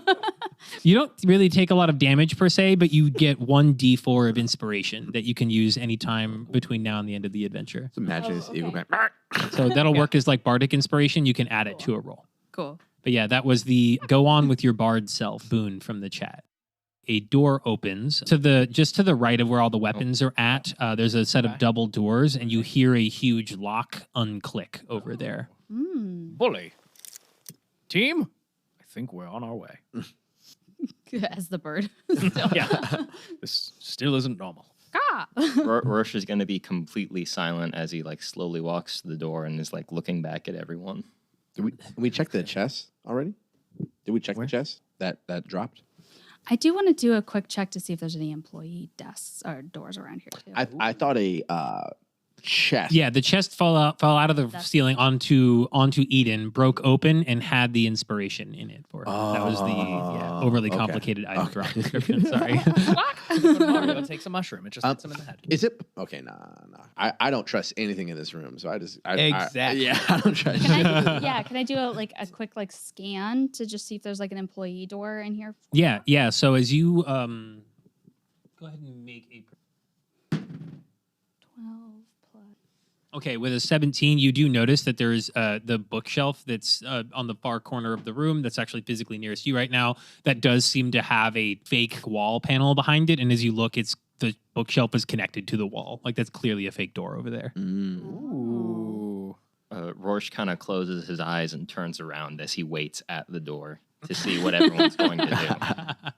you don't really take a lot of damage per se, but you get 1d4 of inspiration that you can use anytime between now and the end of the adventure. So imagine this eagle okay. going. So that'll work as like bardic inspiration. You can add it to a roll. Cool. But yeah, that was the go on with your bard self boon from the chat. A door opens to the right of where all the weapons are at. There's a set of double doors, and you hear a huge lock unclick over there. Bully. Team, I think we're on our way. As the bird. Yeah. This still isn't normal. Ah! Rorsche is going to be completely silent as he like slowly walks to the door and is like looking back at everyone. Did we check the chest already? Did we check the chest that dropped? I do want to do a quick check to see if there's any employee desks or doors around here too. I thought a chest. Yeah, the chest fell out of the ceiling onto Eden, broke open, and had the inspiration in it for her. That was the overly complicated item drop description. Sorry. Mario takes a mushroom. It just hits him in the head. Is it okay? Nah. I don't trust anything in this room, so Exactly. I don't trust. Can I do a quick scan to just see if there's like an employee door in here? Yeah. So as you go ahead and make a 12 plus. Okay, with a 17, you do notice that there's the bookshelf that's on the far corner of the room that's actually physically nearest you right now. That does seem to have a fake wall panel behind it, and as you look, the bookshelf is connected to the wall. Like that's clearly a fake door over there. Ooh. Rorsche kind of closes his eyes and turns around as he waits at the door to see what everyone's going to do.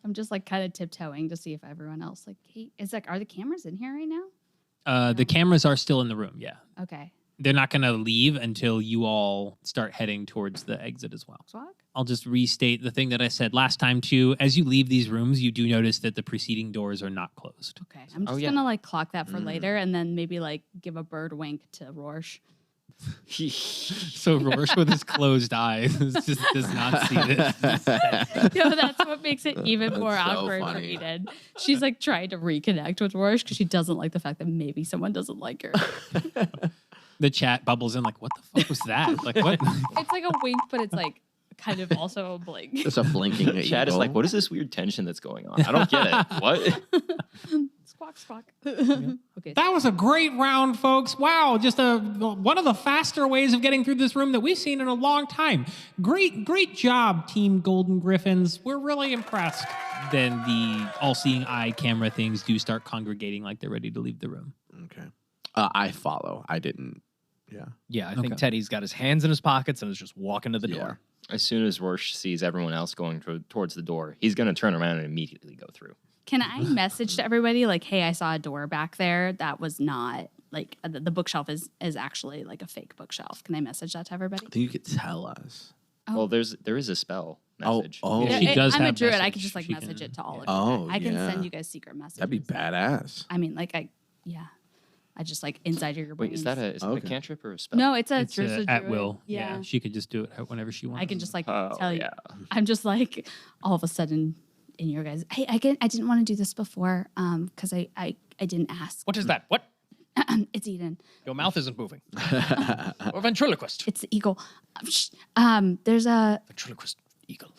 I'm just kind of tiptoeing to see if everyone else hey, are the cameras in here right now? The cameras are still in the room, yeah. Okay. They're not going to leave until you all start heading towards the exit as well. Swag? I'll just restate the thing that I said last time, too. As you leave these rooms, you do notice that the preceding doors are not closed. Okay. I'm just going to clock that for later and then maybe give a bird wink to Rorsche. So Rorsche with his closed eyes just does not see this. That's what makes it even more so awkward for funny. Eden. She's trying to reconnect with Rorsche because she doesn't like the fact that maybe someone doesn't like her. The chat bubbles in what the fuck was that? What? It's like a wink, but it's kind of also a blink. It's a blinking. Chat is like, what is this weird tension that's going on? I don't get it. What? Squawk, squawk. Okay. That was a great round, folks. Wow, just one of the faster ways of getting through this room that we've seen in a long time. Great job, Team Golden Gryphons. We're really impressed. Then the all-seeing eye camera things do start congregating like they're ready to leave the room. Okay. I follow. I didn't. Yeah. Yeah, I think Teddy's got his hands in his pockets and is just walking to the door. As soon as Rorsche sees everyone else going towards the door, he's going to turn around and immediately go through. Can I message to everybody hey, I saw a door back there that was not the bookshelf is actually a fake bookshelf. Can I message that to everybody? I think you could tell us. Oh. Well, there is a spell message. Oh. Yeah, she does I'm a have druid. I message. can just She message can- it to all of you. Oh, I can yeah. send you guys secret messages. That'd be badass. I mean, I just inside your brains. Wait, is that a Okay. cantrip or a spell? No, it's a It's druid. at will. Yeah. She could just do it whenever she wants. I can just Oh, tell you. yeah. I'm just all of a sudden in your guys. Hey, I didn't want to do this before because I didn't ask. What is that? What? It's Eden. Your mouth isn't moving. Or ventriloquist. It's the eagle. There's a Ventriloquist eagle.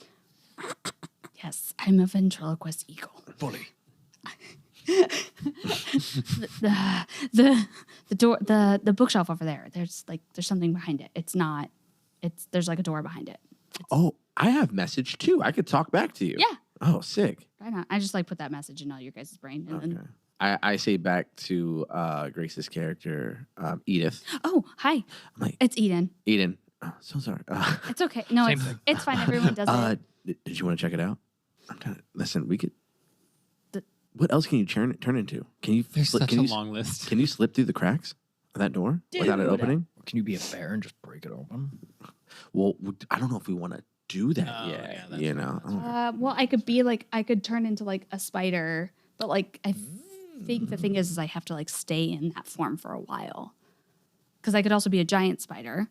yes. I'm a ventriloquist eagle. Bully. The door, the bookshelf over there. There's something behind it. There's a door behind it. Oh, I have message too. I could talk back to you. Yeah. Oh, sick. Why not? I just put that message in all your guys' brain. And Okay. then, I say back to Grace's character, Edith. oh, hi. I'm like, It's Eden. Eden. Oh, so sorry. It's okay. No, Same thing. it's fine. Everyone does it. Did you want to check it out? I'm kind of listen. We could. The- What else can you turn into? Can you? There's such can a you, long list. Can you slip through the cracks of that door without it opening? Can you be a bear and just break it open? Well, I don't know if we want to do that Oh, yet. yeah, that's you know. Well, I could be I could turn into a spider, but I think the thing is I have to stay in that form for a while. Because I could also be a giant spider.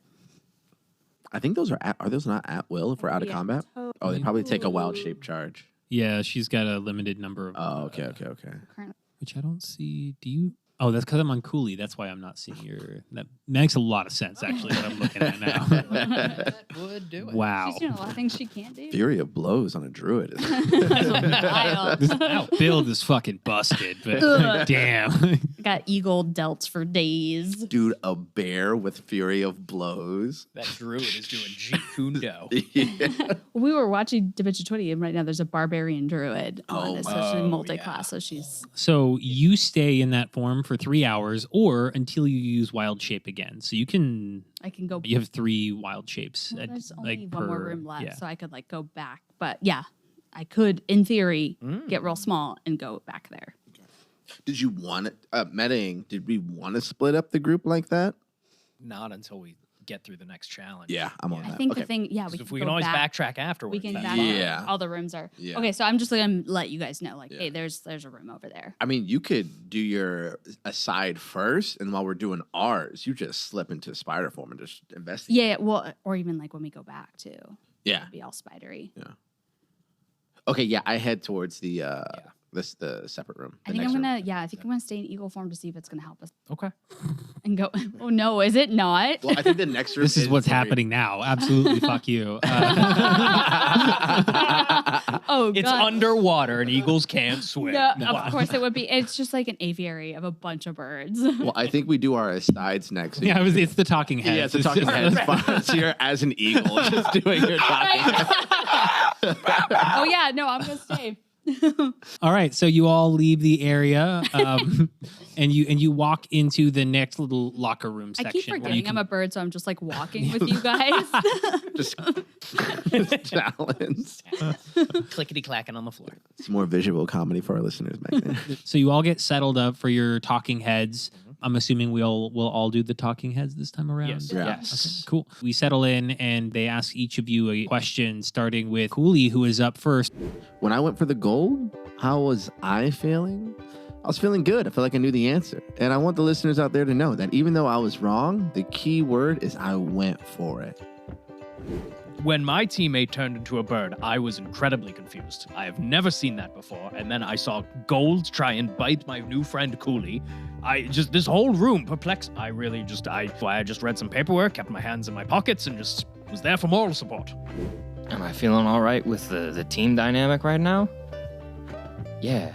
I think those are those not at will if we're out of Yeah, combat? Oh, they probably take a wild shape charge. Yeah, she's got a limited number of. Oh, okay. Currently. Which I don't see. Do you? Oh, that's because I'm on Coolie. That's why I'm not seeing your. That makes a lot of sense, actually, what I'm looking at now. That would do it. Wow. She's doing a lot of things she can't do. Fury of blows on a druid. Wild. This build is fucking busted, but damn. Got eagle delts for days. Dude, a bear with fury of blows. That druid is doing Jeet Kune Do. Yeah. We were watching Da Vinci 20, and right now there's a barbarian druid on it, so she's multi-class, yeah. so she's... So you stay in that form for 3 hours or until you use wild shape again. So you I can go... have 3 wild shapes. Well, there's only like one more per- room left, yeah. so I could like go back. But yeah, I could, in theory, get real small and go back there. Did you want it? Metaing, did we want to split up the group like that? Not until we get through the next challenge. Yeah, I'm on I that. think okay. the thing, yeah, 'Cause we if can we go can always back. backtrack afterwards. We can that's back. fine. Yeah. All the rooms are. Yeah. Okay, so I'm just going to let you guys know, like, Yeah. hey, there's a room over there. I mean, you could do your aside first, and while we're doing ours, you just slip into Styrofoam and just investigate. Yeah, well, or even like when we go back too, Yeah. be all spidery. Okay, yeah, I head towards the the separate room. I think I'm gonna stay in eagle form to see if it's gonna help us Okay. and go. Oh no, is it not? Well, I think the next room This is what's where we- happening now. Absolutely, fuck you. Oh, It's God. underwater and eagles can't swim. No, of course it would be. It's just like an aviary of a bunch of birds. Well, I think we do our asides next. yeah, it's the talking head. Yeah, it's a talking head. So you're as an eagle, just doing your talking head. Oh yeah, no, I'm gonna stay. All right, so you all leave the area, and you walk into the next little locker room I section. keep where you forgetting can- I'm a bird, so I'm just like walking with you guys. Just talons. Clickety clacking on the floor. It's more visual comedy for our listeners back there. So you all get settled up for your talking heads. I'm assuming we'll all do the talking heads this time around. Yes. Yeah. Yes. Cool. We settle in and they ask each of you a question, starting with Coolie, who is up first. When I went for the gold, how was I feeling? I was feeling good. I felt like I knew the answer. And I want the listeners out there to know that even though I was wrong, the key word is I went for it. When my teammate turned into a bird, I was incredibly confused. I have never seen that before. And then I saw gold try and bite my new friend Coolie. This whole room perplexed. I just read some paperwork, kept my hands in my pockets, and just was there for moral support. Am I feeling all right with the team dynamic right now? Yeah.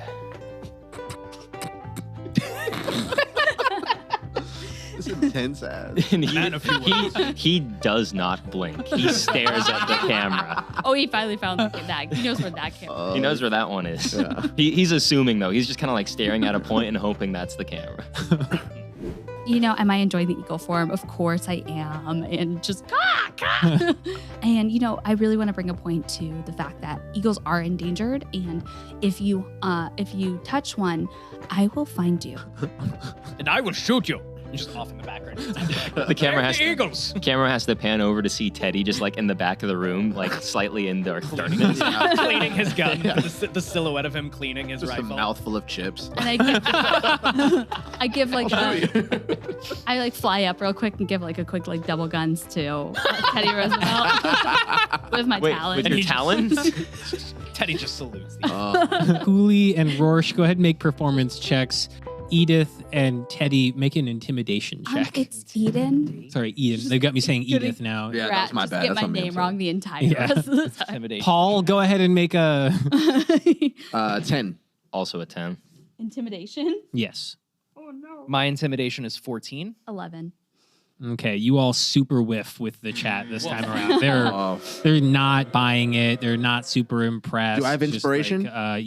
It's intense ass. And Man of few words. he does not blink. He stares at the camera. Oh, he finally found that. He knows where that came from. He knows where that one is. Yeah. He's assuming, though. He's just kind of like staring at a point and hoping that's the camera. You know, am I enjoying the eagle form? Of course I am. And just caw, caw. And you know, I really want to bring a point to the fact that eagles are endangered, and if you touch one, I will find you. And I will shoot you. Just off in the background. The camera has the Eagles. camera has to pan over to see Teddy just like in the back of the room, like slightly in dark darkness. Cleaning his gun. The silhouette of him cleaning his Just a rifle. mouthful of chips. And I give like I like fly up real quick and give like a quick like double guns to Teddy Roosevelt with my Wait, talons. with your talons? Teddy just salutes. Coolie and Rorsche, go ahead and make performance checks. Edith and Teddy, make an intimidation check. It's Eden. Sorry, Eden. They've got me saying Edith now. Yeah, Rat, that's my just bad. get That's my on me, I'm name sorry. wrong the entire Yeah. rest of the time. Intimidation. Paul, go ahead and make a 10. Also a 10. Intimidation. yes. My intimidation is 14. 11. Okay, you all super whiff with the chat this time around. Oh. They're not buying it. They're not super impressed. Do I have Just inspiration? Did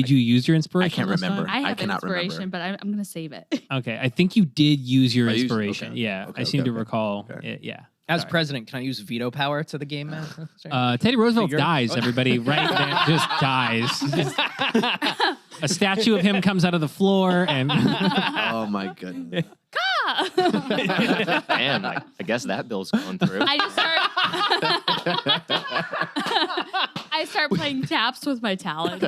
you use your inspiration? I can't this time? remember. I have cannot inspiration, remember. but I'm gonna save it. Okay, I think you did use your I used- inspiration. okay. Yeah, Okay, I seem okay, to okay. recall. Okay. It, yeah. As Sorry. president, can I use veto power to the game master? Teddy Roosevelt Figure- dies, everybody. Right there, just dies. A statue of him comes out of the floor, and Oh my goodness. Man, I guess that bill's going through. I start playing taps with my talent.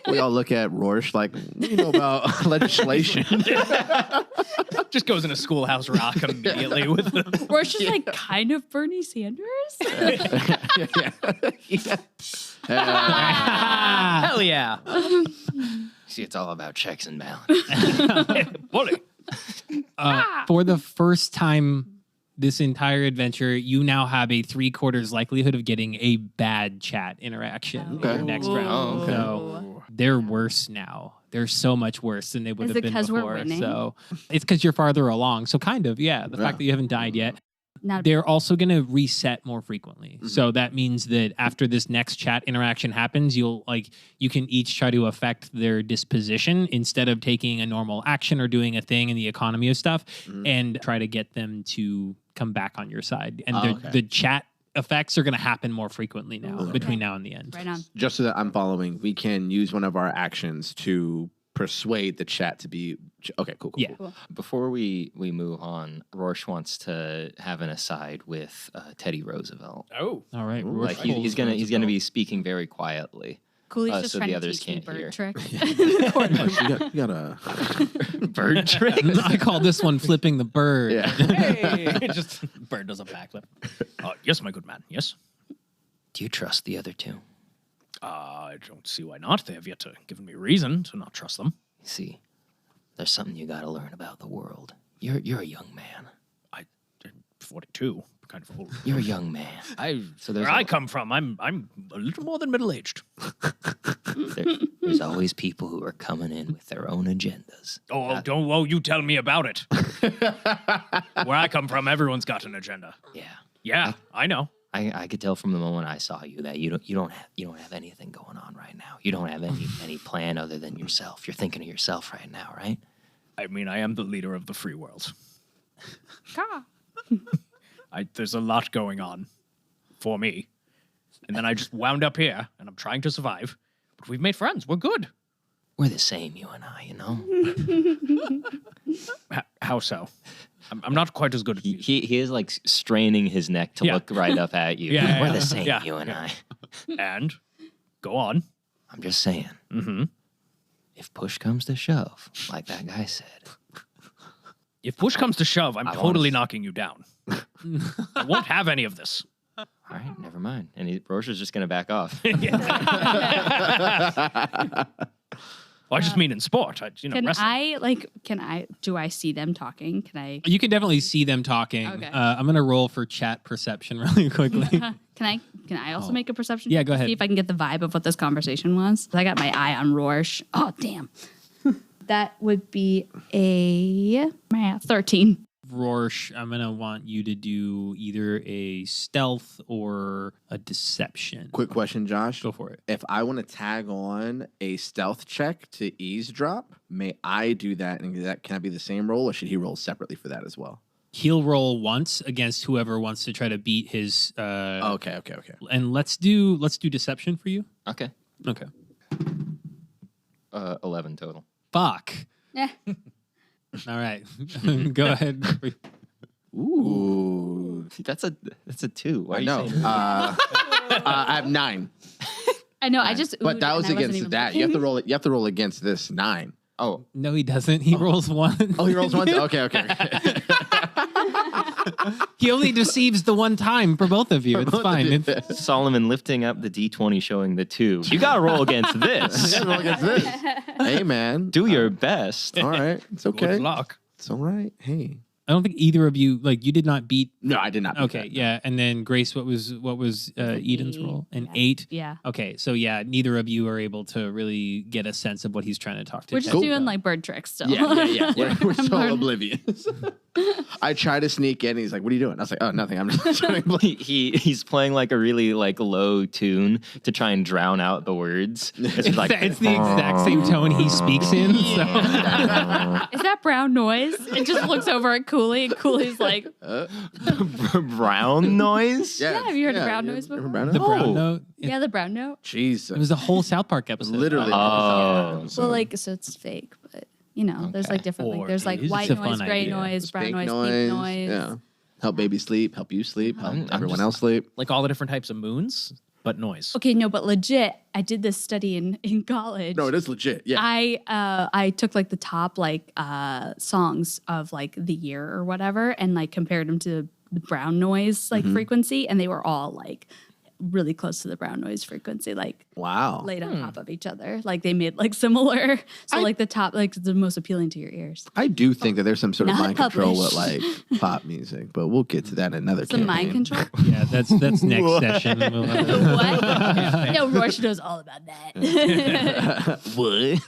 We all look at Rorsche like, you know about legislation. Just goes into Schoolhouse Rock immediately with the... We're just like kind of Bernie Sanders. Hell yeah. See, it's all about checks and balance. Bully. for the first time this entire adventure, you now have a 3/4 likelihood of getting a bad chat interaction in Okay. your next round. Oh, okay. So they're worse now. They're so much worse than they would Is have it been 'cause we're before. winning? So it's because you're farther along. So kind of, yeah. The fact that you haven't died yet. Now, They're also going to reset more frequently. So that means that after this next chat interaction happens, you can each try to affect their disposition instead of taking a normal action or doing a thing in the economy of stuff and try to get them to come back on your side. And the chat effects are going to happen more frequently now between now and the end. right on. Just so that I'm following, we can use one of our actions to persuade the chat to be okay. Cool. Yeah. Cool. Before we move on, Rorsche wants to have an aside with Teddy Roosevelt. Oh. All right. Like he's gonna be speaking very quietly. Coolie's just so trying the to others teach me can't hear. bird tricks. You got a Bird trick. I call this one flipping the bird. yeah. Hey, just bird does a backflip. Yes, my good man. Yes. Do you trust the other two? I don't see why not. They have yet to given me reason to not trust them. You see, there's something you got to learn about the world. You're a young man. I'm 42, kind of old. You're a young man. So there's Where I come from, I'm a little more than middle aged. there's always people who are coming in with their own agendas. Oh, you tell me about it. Where I come from, everyone's got an agenda. Yeah. Yeah, I know. I could tell from the moment I saw you that you don't have anything going on right now. You don't have any plan other than yourself. You're thinking of yourself right now, right? I mean, I am the leader of the free world. Caw. There's a lot going on for me. And then I just wound up here, and I'm trying to survive. But we've made friends. We're good. We're the same, you and I, you know? How so? I'm not quite as good at He is like straining his neck to look right up at you. Yeah, We're yeah, the same, yeah, you and I. And go on. I'm just saying, Mm-hmm. if push comes to shove, like that guy said, If push comes to shove, I'm I totally wanna- knocking you down. I won't have any of this. all right, never mind. And Rorsche just going to back off. Well, I just mean in sport. Can wrestling. do I see them talking? Can I? You can definitely see them talking. Okay. I'm going to roll for chat perception really quickly. Can I also make a perception? Yeah, check go to ahead. See if I can get the vibe of what this conversation was. I got my eye on Rorsche. Oh, damn. That would be a 13. Rorsche, I'm going to want you to do either a stealth or a deception. Quick question, Josh. Go for it. If I want to tag on a stealth check to eavesdrop, may I do that? And can I be the same roll, or should he roll separately for that as well? He'll roll once against whoever wants to try to beat his. Okay. And let's do deception for you. Okay. Okay. 11 total. Fuck. Yeah. All right. Go ahead. Ooh. That's a 2. Why are you No. saying that? I have 9. I know. I just. But oohed that was and I wasn't against even that. looking. You have to roll against this 9. Oh, No, he doesn't. He rolls one. Oh, he rolls 1. Okay. He only deceives the one time for both of you. It's fine. Solomon lifting up the D20 showing the 2. You got to roll against this. Roll against this. Hey, man. Do your best. All right. It's okay. Good luck. It's all right. Hey. I don't think either of you you did not beat. No, I did not. beat Okay, that. yeah, and then Grace, what was Eden's roll? An 8. Yeah. Okay, so yeah, neither of you are able to really get a sense of what he's trying to talk to. We're just Ted doing about. like bird tricks still. Yeah. We're I'm so learning. oblivious. I try to sneak in. He's like, "What are you doing?" I was like, "Oh, nothing. I'm just trying to play." He's playing like a really low tune to try and drown out the words. It's It's, like it's the exact same tone he speaks in. So. Is that brown noise? It just looks over at Coolie, and Coolie's like, brown noise. Yeah, have you heard of brown noise Remember before? brown The noise? brown note. yeah, the brown note. Jesus. It was a whole South Park episode. Literally. Oh. Well, like, so it's fake, but there's like different. Or There's like it's white a noise, fun gray idea. noise, brown Pink noise, pink noise. Yeah. Help baby sleep. Help you sleep. Help I'm everyone just- else sleep. Like all the different types of moons, but noise. Okay, no, but legit, I did this study in college. No, it is legit. Yeah. I took like the top songs of like the year or whatever, and like compared them to the brown noise frequency, and they were all like really close to the brown noise frequency, like Wow. laid on top of each other. Like they made like similar. So like the top, like the most appealing to your ears. I do think that there's some sort of Not mind control with published. like pop music, but we'll get to that in another Some mind campaign. control. Yeah, that's next session. We'll have to- What? No, Rorsche knows all about that. What?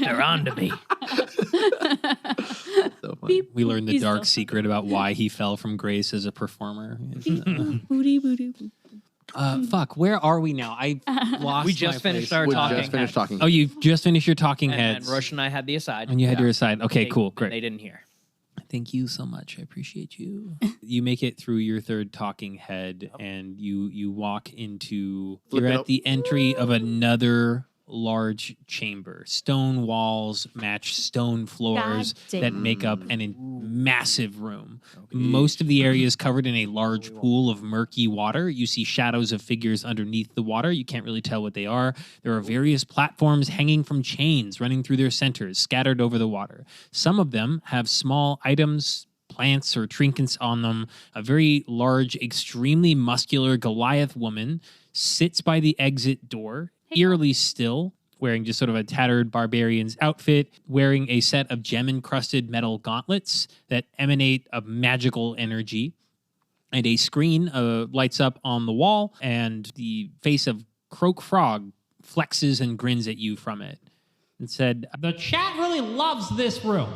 They're on to me. So funny. We learned the He's dark so secret about why he fell from grace as a performer. Booty, booty, booty. Fuck, where are we now? I lost We just my finished place. our We talking. just finished talking. Oh, you just finished your talking And heads. Roche and I had the aside. And you had your aside. Okay, They- cool, and great. They didn't hear. Thank you so much. I appreciate you. You make it through your third talking head, and you walk into. Flip You're it at up. the entry of another large chamber. Stone walls match stone floors God that damn. make up massive room. Most of the area is covered in a large pool of murky water. You see shadows of figures underneath the water. You can't really tell what they are. There are various platforms hanging from chains running through their centers, scattered over the water. Some of them have small items, plants or trinkets on them. A very large, extremely muscular Goliath woman sits by the exit door, eerily still, wearing just sort of a tattered barbarian's outfit, wearing a set of gem-encrusted metal gauntlets that emanate a magical energy. And a screen lights up on the wall, and the face of Croak Frog flexes and grins at you from it. And said, The chat really loves this room.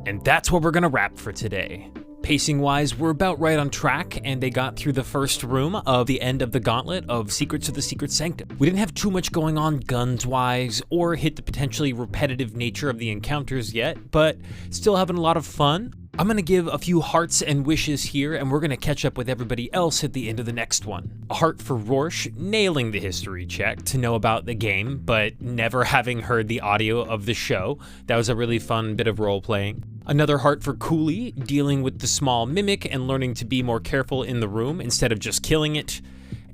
and that's what we're going to wrap for today. Pacing-wise, we're about right on track, and they got through the first room of the end of the gauntlet of Secrets of the Secret Sanctum. We didn't have too much going on guns-wise, or hit the potentially repetitive nature of the encounters yet, but still having a lot of fun. I'm going to give a few hearts and wishes here, and we're going to catch up with everybody else at the end of the next one. A heart for Rorsche, nailing the history check to know about the game, but never having heard the audio of the show. That was a really fun bit of role-playing. Another heart for Coolie, dealing with the small mimic and learning to be more careful in the room instead of just killing it.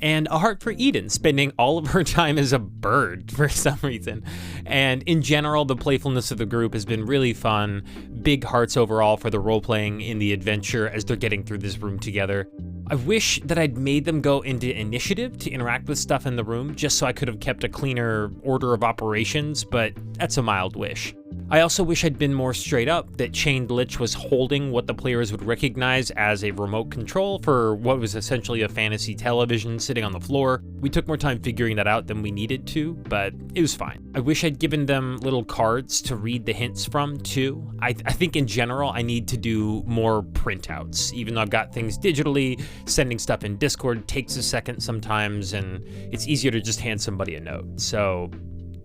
And a heart for Eden, spending all of her time as a bird for some reason. And in general, the playfulness of the group has been really fun. Big hearts overall for the role-playing in the adventure as they're getting through this room together. I wish that I'd made them go into initiative to interact with stuff in the room, just so I could have kept a cleaner order of operations, but that's a mild wish. I also wish I'd been more straight up that Chained Lich was holding what the players would recognize as a remote control for what was essentially a fantasy television sitting on the floor. We took more time figuring that out than we needed to, but it was fine. I wish I'd given them little cards to read the hints from, too. I think in general I need to do more printouts, even though I've got things digitally. Sending stuff in Discord takes a second sometimes, and it's easier to just hand somebody a note. So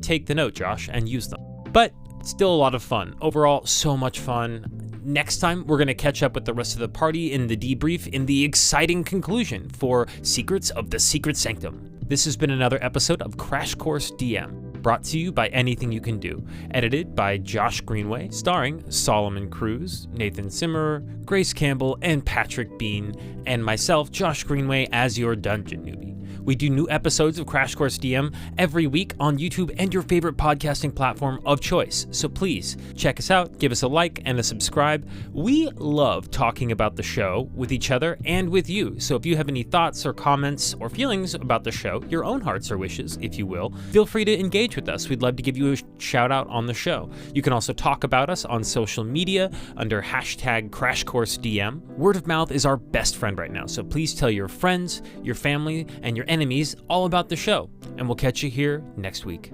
take the note, Josh, and use them. But still a lot of fun. Overall, so much fun. Next time, we're going to catch up with the rest of the party in the debrief in the exciting conclusion for Secrets of the Secret Sanctum. This has been another episode of Crash Course DM, brought to you by Anything You Can Do, edited by Josh Greenway, starring Solomon Cruz, Nathan Zimmerer, Grace Campbell, and Patrick Bean, and myself, Josh Greenway, as your dungeon newbie. We do new episodes of Crash Course DM every week on YouTube and your favorite podcasting platform of choice. So please check us out, give us a like and a subscribe. We love talking about the show with each other and with you. So if you have any thoughts or comments or feelings about the show, your own hearts or wishes, if you will, feel free to engage with us. We'd love to give you a shout out on the show. You can also talk about us on social media under hashtag CrashCourseDM. Word of mouth is our best friend right now. So please tell your friends, your family, and your enemies all about the show, and we'll catch you here next week.